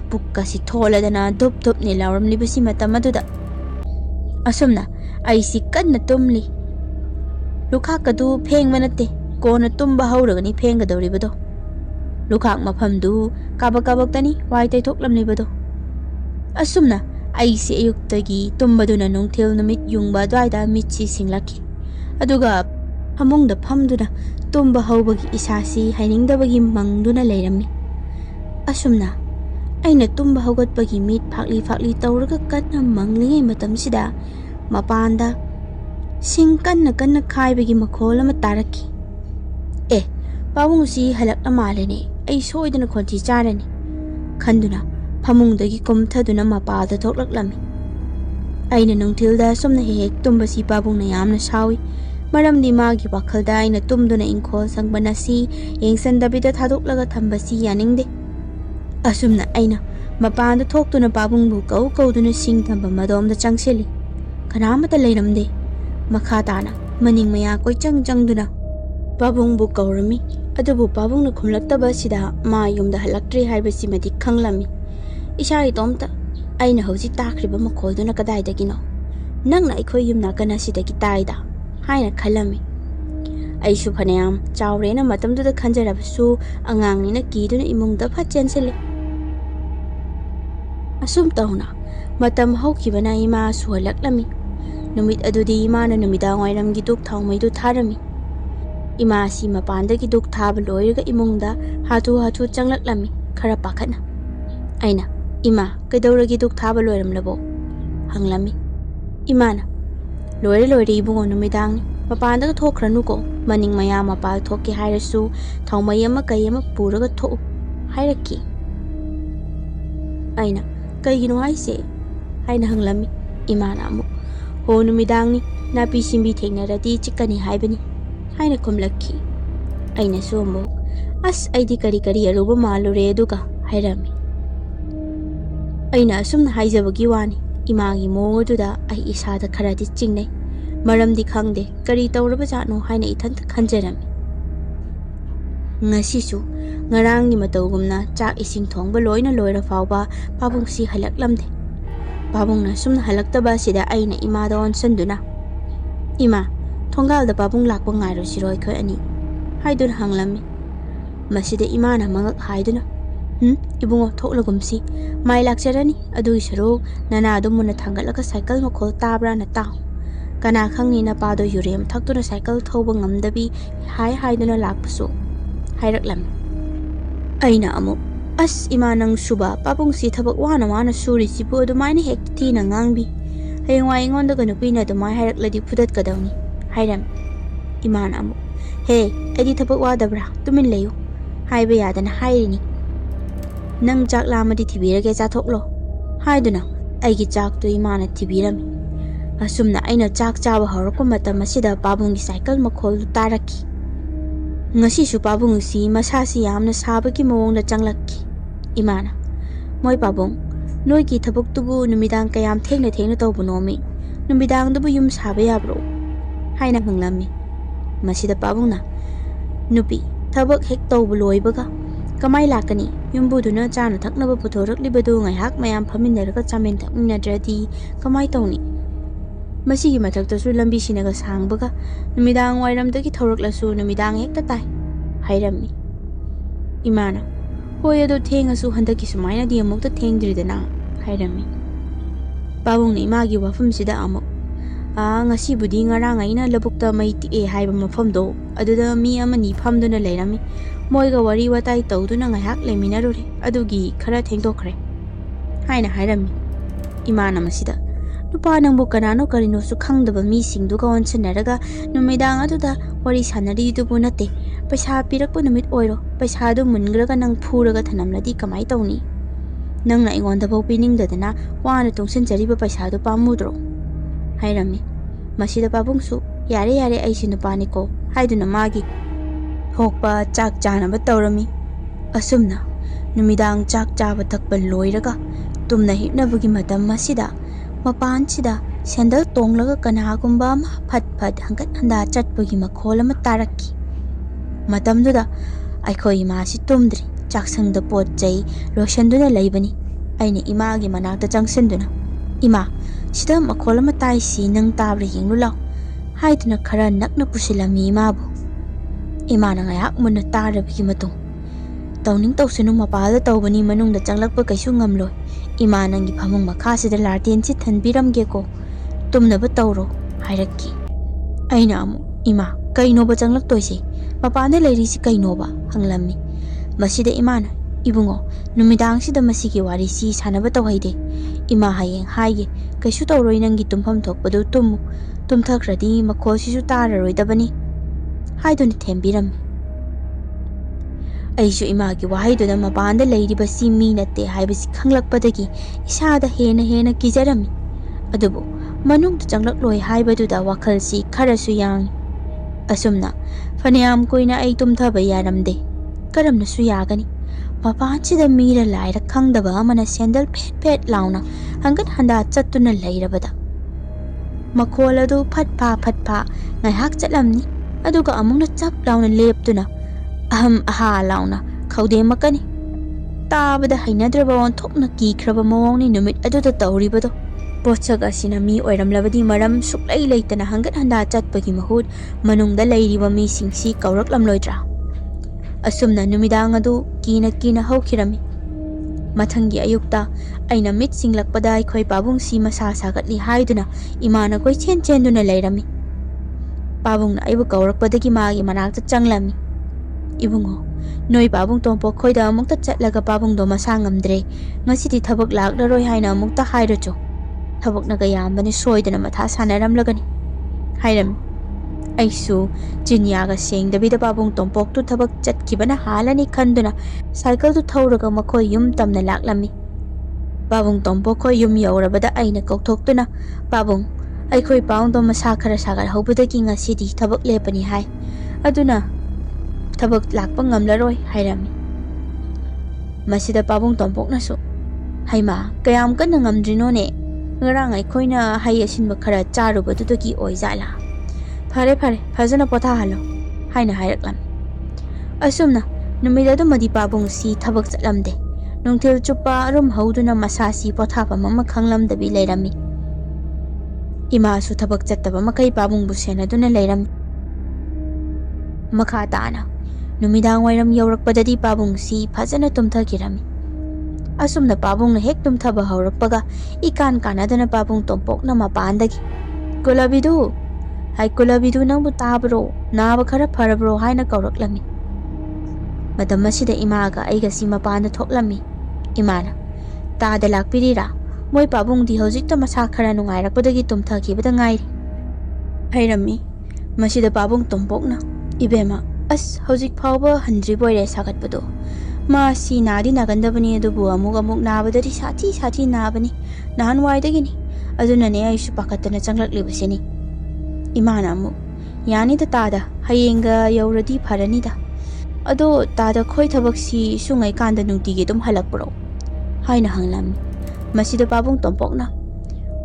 ꯄꯨꯛꯀꯁꯤ ꯊꯣꯜꯂꯗꯅ ꯙꯨꯞ ꯙꯨꯞꯅꯤ ꯂꯥꯎꯔꯝꯂꯤꯕꯁꯤ ꯃꯇꯝ ꯑꯗꯨꯗ꯫ ꯑꯁꯨꯝꯅ ꯑꯩꯁꯤ ꯀꯟꯅ ꯇꯨꯝꯂꯤ꯫ ꯂꯨꯈꯥꯛꯀꯗꯨ ꯐꯦꯡꯕ ꯅꯠꯇꯦ, ꯀꯣꯟꯅ ꯇꯨꯝꯕ ꯍꯧꯔꯒꯅꯤ ꯐꯦꯡꯒꯗꯧꯔꯤꯕꯗꯣ꯫ ꯂꯨꯈꯥꯛ ꯃꯐꯝꯗꯨ ꯀꯥꯕꯛ ꯀꯥꯕꯛꯇꯅꯤ ꯋꯥꯏ ꯇꯩꯊꯣꯛꯂꯝꯂꯤꯕꯗꯣ꯫ ꯑꯁꯨꯝꯅ ꯑꯩꯁꯤ ꯑꯌꯨꯛꯇꯒꯤ ꯇꯨꯝꯕꯗꯨꯅ ꯅꯨꯡꯊꯤꯜ ꯅꯨꯃꯤꯠ ꯌꯨꯡꯕ ꯑꯗꯨꯋꯥꯏꯗ ꯃꯤꯠꯁꯤ ꯁꯤꯡꯂꯛꯈꯤ꯫ ꯑꯗꯨꯒ ꯐꯃꯨꯡꯗ ꯐꯝꯗꯨꯅ ꯇꯨꯝꯕ ꯍꯧꯕꯒꯤ ꯏꯁꯥꯁꯤ ꯍꯩꯅꯤꯡꯗꯕꯒꯤ ꯃꯪꯗꯨꯅ ꯂꯩꯔꯝꯃꯤ꯫ ꯑꯁꯨꯝꯅ ꯑꯩꯅ ꯇꯨꯝꯕ ꯍꯧꯒꯠꯄꯒꯤ ꯃꯤꯠ ꯐꯥꯛꯂꯤ ꯐꯥꯛꯂꯤ ꯇꯧꯔꯒ ꯀꯟꯅ ꯃꯪꯂꯤꯉꯩ ꯃꯇꯝꯁꯤꯗ ꯃꯄꯥꯟꯗ ꯁꯤꯡ ꯀꯟꯅ ꯀꯟꯅ ꯈꯥꯏꯕꯒꯤ ꯃꯈꯣꯜ ꯑꯃ ꯇꯥꯔꯛꯈꯤ꯫ ꯑꯦ, ꯄꯥꯕꯨꯡꯁꯤ ꯍꯜꯂꯛꯂ ꯃꯥꯜꯂꯦꯅꯦ, ꯑꯩ ꯁꯣꯏꯗꯅ ꯈꯣꯟꯊꯤ ꯆꯥꯔꯅꯤ ꯈꯟꯗꯨꯅ ꯐꯃꯨꯡꯗꯒꯤ ꯀꯨꯝꯊꯗꯨꯅ ꯃꯄꯥꯗ ꯊꯣꯛꯂꯛꯂꯝꯃꯤ꯫ ꯑꯩꯅ ꯅꯨꯡꯊꯤꯜꯗ ꯑꯁꯨꯝꯅ ꯍꯦꯛ ꯍꯦꯛ ꯇꯨꯝꯕꯁꯤ ꯄꯥꯕꯨꯡꯅ ꯌꯥꯝꯅ ꯁꯥꯎꯏ꯫ ꯃꯔꯝꯗꯤ ꯃꯥꯒꯤ ꯋꯥꯈꯜꯗ ꯑꯩꯅ ꯇꯨꯝꯗꯨꯅ ꯏꯪꯈꯣꯜ ꯁꯪꯕꯟ ꯑꯁꯤ ꯌꯦꯡꯁꯟꯗꯕꯤꯗ ꯊꯥꯗꯣꯛꯂꯒ ꯊꯝꯕꯁꯤ ꯌꯥꯅꯤꯡꯗꯦ꯫ ꯑꯁꯨꯝꯅ ꯑꯩꯅ ꯃꯄꯥꯟꯗ ꯊꯣꯛꯇꯨꯅ ꯄꯥꯕꯨꯡꯕꯨ ꯀꯧꯗꯨꯅ ꯁꯤꯡ ꯊꯝꯐꯝ ꯑꯗꯣꯝꯗ ꯆꯪꯁꯤꯜꯂꯤ꯫ ꯀꯅꯥꯃꯠꯇ ꯂꯩꯔꯝꯗꯦ꯫ ꯃꯈꯥ ꯇꯥꯅ ꯃꯅꯤꯡ ꯃꯌꯥ ꯀꯣꯏꯆꯪ ꯆꯪꯗꯨꯅ ꯄꯥꯕꯨꯡꯕꯨ ꯀꯧꯔꯝꯃꯤ꯫ ꯑꯗꯨꯕꯨ ꯄꯥꯕꯨꯡꯅ ꯈꯨꯝꯂꯛꯇꯕ ꯑꯁꯤꯗ ꯃꯥ ꯌꯨꯝꯗ ꯍꯜꯂꯛꯇ꯭ꯔꯤ ꯍꯥꯏꯕꯁꯤꯃꯗꯤ ꯈꯪꯂꯝꯃꯤ꯫ ꯏꯁꯥ ꯏꯇꯣꯝꯇ ꯑꯩꯅ ꯍꯧꯖꯤꯛ ꯇꯥꯈ꯭ꯔꯤꯕ ꯃꯈꯣꯜꯗꯨꯅ ꯀꯗꯥꯏꯗꯒꯤꯅꯣ? ꯅꯪꯅ ꯑꯩꯈꯣꯏ ꯌꯨꯝ ꯅꯥꯀꯟ ꯑꯁꯤꯗꯒꯤ ꯇꯥꯏꯗ ꯍꯥꯏꯅ ꯈꯜꯂꯝꯃꯤ꯫ ꯑꯩꯁꯨ ꯐꯅꯌꯥꯝ ꯆꯥꯎꯔꯦꯅ ꯃꯇꯝꯗꯨꯗ ꯈꯟꯖꯔꯕꯁꯨ ꯑꯉꯥꯡꯅꯤꯅ ꯀꯤꯗꯨꯅ ꯏꯃꯨꯡꯗ ꯐꯠ ꯆꯦꯟꯁꯤꯜꯂꯤ꯫ ꯑꯁꯨꯝ ꯇꯧꯅ ꯃꯇꯝ ꯍꯧꯈꯤꯕꯅ ꯏꯃꯥꯁꯨ ꯍꯜꯂꯛꯂꯝꯃꯤ꯫ ꯅꯨꯃꯤꯠ ꯑꯗꯨꯗꯤ ꯏꯃꯥꯅ ꯅꯨꯃꯤꯗꯥꯡ ꯋꯥꯏꯔꯝꯒꯤ ꯗꯨꯛ ꯊꯥꯎꯃꯩꯗꯨ ꯊꯥꯔꯝꯃꯤ꯫ ꯏꯃꯥꯁꯤ ꯃꯄꯥꯟꯗꯒꯤ ꯗꯨꯛ ꯊꯥꯕ ꯂꯣꯏꯔꯒ ꯏꯃꯨꯡꯗ ꯍꯥꯊꯨ ꯍꯥꯊꯨ ꯆꯪꯂꯛꯂꯝꯃꯤ, ꯈꯔ ꯄꯥꯈꯠꯅ꯫ ꯑꯩꯅ, ꯏꯃꯥ, ꯀꯩꯗꯧꯔꯒꯦ ꯗꯨꯛ ꯊꯥꯕ ꯂꯣꯏꯔꯝꯂꯕꯣ? ꯍꯪꯂꯝꯃꯤ꯫ ꯏꯃꯥꯅ, ꯂꯣꯏꯔꯦ ꯂꯣꯏꯔꯦ ꯏꯕꯨꯡꯉꯣ, ꯅꯨꯃꯤꯗꯥꯡꯅꯤ, ꯃꯄꯥꯟꯗꯒ ꯊꯣꯛꯈ꯭ꯔꯅꯨꯀꯣ, ꯃꯅꯤꯡ ꯃꯌꯥ ꯃꯄꯥꯜ ꯊꯣꯛꯀꯦ ꯍꯥꯏꯔꯁꯨ ꯊꯥꯎꯃꯩ ꯑꯃ ꯀꯩ ꯑꯃ ꯄꯨꯔꯒ ꯊꯣꯛꯎ ꯍꯥꯏꯔꯛꯈꯤ꯫ ꯑꯩꯅ, ꯀꯩꯒꯤꯅꯣ ꯍꯥꯏꯁꯦ ꯍꯥꯏꯅ ꯍꯪꯂꯝꯃꯤ꯫ ꯏꯃꯥꯅ ꯑꯃꯨꯛ, ꯍꯣ, ꯅꯨꯃꯤꯗꯥꯡꯅꯤ, ꯅꯥꯄꯤ ꯁꯤꯡꯕꯤ ꯊꯦꯡꯅꯔꯗꯤ ꯆꯤꯛꯀꯅꯤ ꯍꯥꯏꯕꯅꯤ ꯍꯥꯏꯅ ꯈꯨꯝꯂꯛꯈꯤ꯫ ꯑꯩꯅꯁꯨ ꯑꯃꯨꯛ, ꯑꯁ, ꯑꯩꯗꯤ ꯀꯔꯤ ꯀꯔꯤ ꯑꯔꯨꯕ ꯃꯥꯜꯂꯨꯔꯦ ꯑꯗꯨꯒ ꯍꯥꯏꯔꯝꯃꯤ꯫ ꯑꯩꯅ ꯑꯁꯨꯝꯅ ꯍꯥꯏꯖꯕꯒꯤ ꯋꯥꯅꯤ꯫ ꯏꯃꯥꯒꯤ ꯃꯑꯣꯡ ꯑꯗꯨꯗ ꯑꯩ ꯏꯁꯥꯗ ꯈꯔꯗꯤ ꯆꯤꯡꯅꯩ꯫ ꯃꯔꯝꯗꯤ ꯈꯪꯗꯦ ꯀꯔꯤ ꯇꯧꯔꯕꯖꯥꯠꯅꯣ ꯍꯥꯏꯅ ꯏꯊꯟꯇ ꯈꯟꯖꯔꯝꯃꯤ꯫ ꯉꯁꯤꯁꯨ ꯉꯔꯥꯡꯒꯤ ꯃꯇꯧꯒꯨꯝꯅ ꯆꯥꯛ ꯏꯁꯤꯡ ꯊꯣꯡꯕ ꯂꯣꯏꯅ ꯂꯣꯏꯔ ꯐꯥꯎꯕ ꯄꯥꯕꯨꯡꯁꯤ ꯍꯜꯂꯛꯂꯝꯗꯦ꯫ ꯄꯥꯕꯨꯡꯅ ꯑꯁꯨꯝꯅ ꯍꯜꯂꯛꯇꯕ ꯑꯁꯤꯗ ꯑꯩꯅ ꯏꯃꯥꯗ ꯑꯣꯟꯁꯟꯗꯨꯅ, ꯏꯃꯥ, ꯊꯣꯡꯒꯥꯜꯗ ꯄꯥꯕꯨꯡ ꯂꯥꯛꯄ ꯉꯥꯏꯔꯨꯁꯤꯔꯣ ꯑꯩꯈꯣꯏ ꯑꯅꯤ ꯍꯥꯏꯗꯨꯅ ꯍꯪꯂꯝꯃꯤ꯫ ꯃꯁꯤꯗ ꯏꯃꯥꯅ ꯃꯉꯛ ꯍꯥꯏꯗꯨꯅ, ꯏꯕꯨꯡꯉꯣ, ꯊꯣꯛꯂꯒꯨꯝꯁꯤ, ꯃꯥꯏ ꯂꯥꯛꯆꯔꯅꯤ, ꯑꯗꯨꯒꯤ ꯁꯔꯨꯛ ꯅꯅꯥꯗꯨ ꯃꯨꯟꯅ ꯊꯥꯡꯒꯠꯂꯒ ꯁꯥꯏꯀꯜ ꯃꯈꯣꯜ ꯇꯥꯕ꯭ꯔꯥꯅ ꯇꯥꯎ꯫ ꯀꯅꯥ ꯈꯪꯅꯤ ꯅꯄꯥꯗꯣ ꯌꯨꯔꯦꯝ ꯊꯛꯇꯨꯅ ꯁꯥꯏꯀꯜ ꯊꯧꯕ ꯉꯝꯗꯕꯤ ꯍꯥꯏꯗꯨꯅ ꯂꯥꯛꯄꯁꯨ ꯍꯥꯏꯔꯛꯂꯝꯃꯤ꯫ ꯑꯩꯅ ꯑꯃꯨꯛ, ꯑꯁ ꯏꯃꯥ, ꯅꯪꯁꯨꯕ, ꯄꯥꯕꯨꯡꯁꯤ ꯊꯕꯛ ꯋꯥꯅ ꯋꯥꯅ ꯁꯨꯔꯤꯁꯤꯕꯨ ꯑꯗꯨꯃꯥꯏꯅ ꯍꯦꯛꯇ ꯊꯤꯅ ꯉꯥꯡꯕꯤ, ꯍꯌꯦꯡꯋꯥꯏ ꯑꯩꯉꯣꯟꯗꯒ ꯅꯨꯄꯤꯅ ꯑꯗꯨꯃꯥꯏꯅ ꯍꯥꯏꯔꯛꯂꯗꯤ ꯐꯨꯗꯠꯀꯗꯧꯅꯤ ꯍꯥꯏꯔꯝꯃꯤ꯫ ꯏꯃꯥꯅ ꯑꯃꯨꯛ, ꯍꯦ, ꯑꯩꯗꯤ ꯊꯕꯛ ꯋꯥꯗꯕ꯭ꯔꯥ, ꯇꯨꯃꯤꯟ ꯂꯩꯌꯨ, ꯍꯥꯏꯕ ꯌꯥꯗꯅ ꯍꯥꯏꯔꯤꯅꯤ, ꯅꯪ ꯆꯥꯛ ꯂꯥꯝꯃꯗꯤ ꯊꯤꯕꯤꯔꯒꯦ, ꯆꯥꯊꯣꯛꯂꯣ ꯍꯥꯏꯗꯨꯅ ꯑꯩꯒꯤ ꯆꯥꯛꯇꯨ ꯏꯃꯥꯅ ꯊꯤꯕꯤꯔꯝꯃꯤ꯫ ꯑꯁꯨꯝꯅ ꯑꯩꯅ ꯆꯥꯛ ꯆꯥꯕ ꯍꯧꯔꯛꯄ ꯃꯇꯝ ꯑꯁꯤꯗ ꯄꯥꯕꯨꯡꯒꯤ ꯁꯥꯏꯀꯜ ꯃꯈꯣꯜꯗꯨ ꯇꯥꯔꯛꯈꯤ꯫ ꯉꯁꯤꯁꯨ ꯄꯥꯕꯨꯡꯁꯤ ꯃꯁꯥꯁꯤ ꯌꯥꯝꯅ ꯁꯥꯕꯒꯤ ꯃꯑꯣꯡꯗ ꯆꯪꯂꯛꯈꯤ꯫ ꯏꯃꯥꯅ, ꯃꯣꯏ ꯄꯥꯕꯨꯡ, ꯅꯣꯏꯒꯤ ꯊꯕꯛꯇꯨꯕꯨ ꯅꯨꯃꯤꯗꯥꯡ ꯀꯌꯥꯝ ꯊꯦꯡꯅ ꯊꯦꯡꯅ ꯇꯧꯕꯅꯣꯃꯤ, ꯅꯨꯃꯤꯗꯥꯡꯗꯨꯕꯨ ꯌꯨꯝ ꯁꯥꯕ ꯌꯥꯕ꯭ꯔꯣ ꯍꯥꯏꯅ ꯍꯪꯂꯝꯃꯤ꯫ ꯃꯁꯤꯗ ꯄꯥꯕꯨꯡꯅ, ꯅꯨꯄꯤ, ꯊꯕꯛ ꯍꯦꯛ ꯇꯧꯕ ꯂꯣꯏꯕꯒ ꯀꯃꯥꯏ ꯂꯥꯛꯀꯅꯤ? ꯌꯨꯝꯕꯨꯗꯨꯅ ꯆꯥꯅ ꯊꯛꯅꯕ ꯄꯨꯊꯣꯔꯛꯂꯤꯕꯗꯨ ꯉꯥꯏꯍꯥꯛ ꯃꯌꯥꯝ ꯐꯝꯃꯤꯟꯅꯔꯒ ꯆꯥꯃꯤꯟ ꯊꯛꯃꯤꯟꯅꯗ꯭ꯔꯗꯤ ꯀꯃꯥꯏ ꯇꯧꯅꯤ? ꯃꯁꯤꯒꯤ ꯃꯊꯛꯇꯁꯨ ꯂꯝꯕꯤꯁꯤꯅꯒ ꯁꯥꯡꯕꯒ ꯅꯨꯃꯤꯗꯥꯡ ꯋꯥꯏꯔꯝꯗꯒꯤ ꯊꯧꯔꯛꯂꯁꯨ ꯅꯨꯃꯤꯗꯥꯡ ꯍꯦꯛꯇ ꯇꯥꯏ ꯍꯥꯏꯔꯝꯃꯤ꯫ ꯏꯃꯥꯅ, ꯍꯣꯏ, ꯑꯗꯣ ꯊꯦꯡꯉꯁꯨ ꯍꯟꯗꯛꯀꯤ ꯁꯨꯃꯥꯏꯅꯗꯤ ꯑꯃꯨꯛꯇ ꯊꯦꯡꯗ꯭ꯔꯤꯗꯅ ꯍꯥꯏꯔꯝꯃꯤ꯫ ꯄꯥꯕꯨꯡꯅ ꯏꯃꯥꯒꯤ ꯋꯥꯐꯝꯁꯤꯗ ꯑꯃꯨꯛ, ꯉꯁꯤꯕꯨꯗꯤ ꯉꯔꯥꯡ ꯑꯩꯅ ꯂꯧꯕꯨꯛꯇ ꯃꯩ ꯇꯤꯛꯑꯦ ꯍꯥꯏꯕ ꯃꯐꯝꯗꯣ ꯑꯗꯨꯗ ꯃꯤ ꯑꯃꯅꯤ ꯐꯝꯗꯨꯅ ꯂꯩꯔꯝꯃꯤ, ꯃꯣꯏꯒ ꯋꯥꯔꯤ ꯋꯥꯇꯥꯏ ꯇꯧꯗꯨꯅ ꯉꯥꯏꯍꯥꯛ ꯂꯩꯃꯤꯟꯅꯔꯨꯔꯦ, ꯑꯗꯨꯒꯤ ꯈꯔ ꯊꯦꯡꯗꯣꯛꯈ꯭ꯔꯦ ꯍꯥꯏꯅ ꯍꯥꯏꯔꯝꯃꯤ꯫ Imana masida nupa nangbu kanano karino su khangdaba mi singduga onsinaraga numidang aduda wari sanari dubu nate paisa pirakpu numit oiro paisa du mungraga nang phuraga thanamladi kamai tawni nangna ingonda bau piningdadana wana tungsin jariba paisa du pamudro hairami masida pabungsu yare yare aisi nupani ko haiduna magi hokpa chak chanaba tawrami asumna numidang chak chaba takpa loiraga tumna hipnabugi matam masida mapan sida sandal tonglaga kanagumba ma phat phat hangat handa chatpugi makhol ama tarakki matamduda aikhoi ima si tumdri chaksangda pot jai loshanduna laibani aina ima gi manakta changsanduna ima sida makhol ama tai si nang tabra yinglu law haiduna khara nakna pusilami imabu ima na ngayak munna tarabigi matung tawning tawsunu mapala tawbani manungda changlakpa kaisu ngamloi ima nangi phamung makhasida larten si thanbiramge ko tumnaba tawro hairakki aina amu ima kainoba changlak toise mapanda leiri si kainoba hanglammi masida imana ibungo numidang sida masigi wari si sanaba tawhaide ima hayeng haige kaisu tawroi nangi tumpham thokpadu tumu tumthakradi makhol sisu tararoidabani haiduni thembirammi aishu imagi wahaiduna mapanda leiriba si mi natte haibasi khanglakpadagi isada hena kijarami adubu manungda changlak loi haibaduda wakhal si kharasu yang asumna faniyam koina ai tumthaba yaramde karamna su yagani mapanchida mira laira khangdaba amana sandal phet phet launa hangat handa chattuna leirabada makhol adu phat pha ngai hak chatlamni aduga amungna chap launa leptuna aham aha launa khaude makani tabada hainadraba on thokna ki khraba mawngni numit aduda tawribado pochaga sina mi oiramlabadi maram suklai leitana hangat handa chatpagi mahut manungda leiriba mi singsi kauraklamloidra asumna numidang adu kina haukhirami mathangi ayukta aina mit singlakpada aikhoi pabung si masa sagatli haiduna imana koi chenduna leirami pabungna aibu kaurakpadagi magi manakta changlami ibungo noi pabung tompo khoida amukta chatlaga pabung do masa ngamdre ngasidi thabak laklaroi haina amukta hairacho thabak naga yambani soidana matha sanaramlagani hairam aisu jinyaga sengdabida pabung tompok tu thabak chatkibana halani khanduna cycle tu thauraga makhoi yum tamna laklami pabung tompok khoi yum yaurabada aina kokthokduna pabung aikhoi paung do masa khara sagar hobudagi ngasidi thabak lepani hai aduna thabak lakpa ngamlaroi hairami masida pabung tompok nasu haima kayam kanna ngamdrino ne ngarang aikoina hai asinba khara charubadudagi oizala phare phajana potha halo haina hairaklam asumna numidadu madi pabung si thabak chatlamde nungthil chupa rum hauduna masasi potha pamama khanglamdabi leirami ima su thabak chattaba makai pabung bu senaduna leirami makha tana numidang wairam yaurakpadadi pabung si phajana tumthakirami asumna pabung na hek tumthaba haurakpaga ikan kanadana pabung tompokna mapandagi kulabidu hai kulabidu nangbu tabro naba khara pharabro haina kauraklami madam asida imaga aiga si mapanda thoklami imana tada lakpirira moi pabung di hojikta masa khara nungairakpadagi tumthakibada ngairi hairami masida pabung tompokna ibema as hojik phawba handri boire sagatpado ma si nadi nagandabani adubu amuk nabadari sathi nabani nahan waidagini aduna ne aisu pakatana changlaklibaseni imana amu yani da tada hayenga yauradi pharani da ado tada khoi thabak si sungai kanda nungtige dum halakpro haina hanglami masida pabung tompokna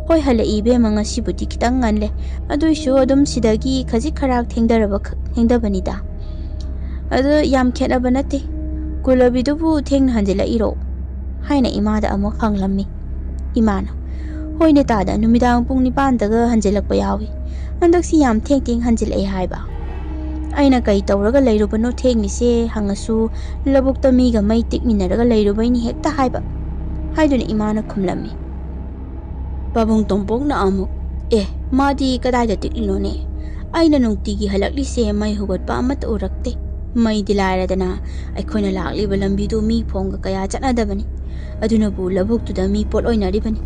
hoi halai be manga sibudi kitang nganle aduisu adum sidagi khaji kharak thengdabani da adu yam khenaba nate kulabidubu thengna hanjela iro haina imada amuk hanglammi imana hoine tada numidang pung 9 daga hanjelakpa yawi handaksi yam theng hanjelai haiba aina kai tawraga leirubano thengni se hangasu labukta miga mai tikminaraga leirubaini hekta haiba haiduna imana khumlammi pabung tompokna amuk madi kadaida tiklilone aina nungtigi halakli se mai hugatpa amat urakte mai dilaradana aikhoina lakliba lambidu mi phonga kaya chanadabani aduna bu labuktuda mi pot oinaribani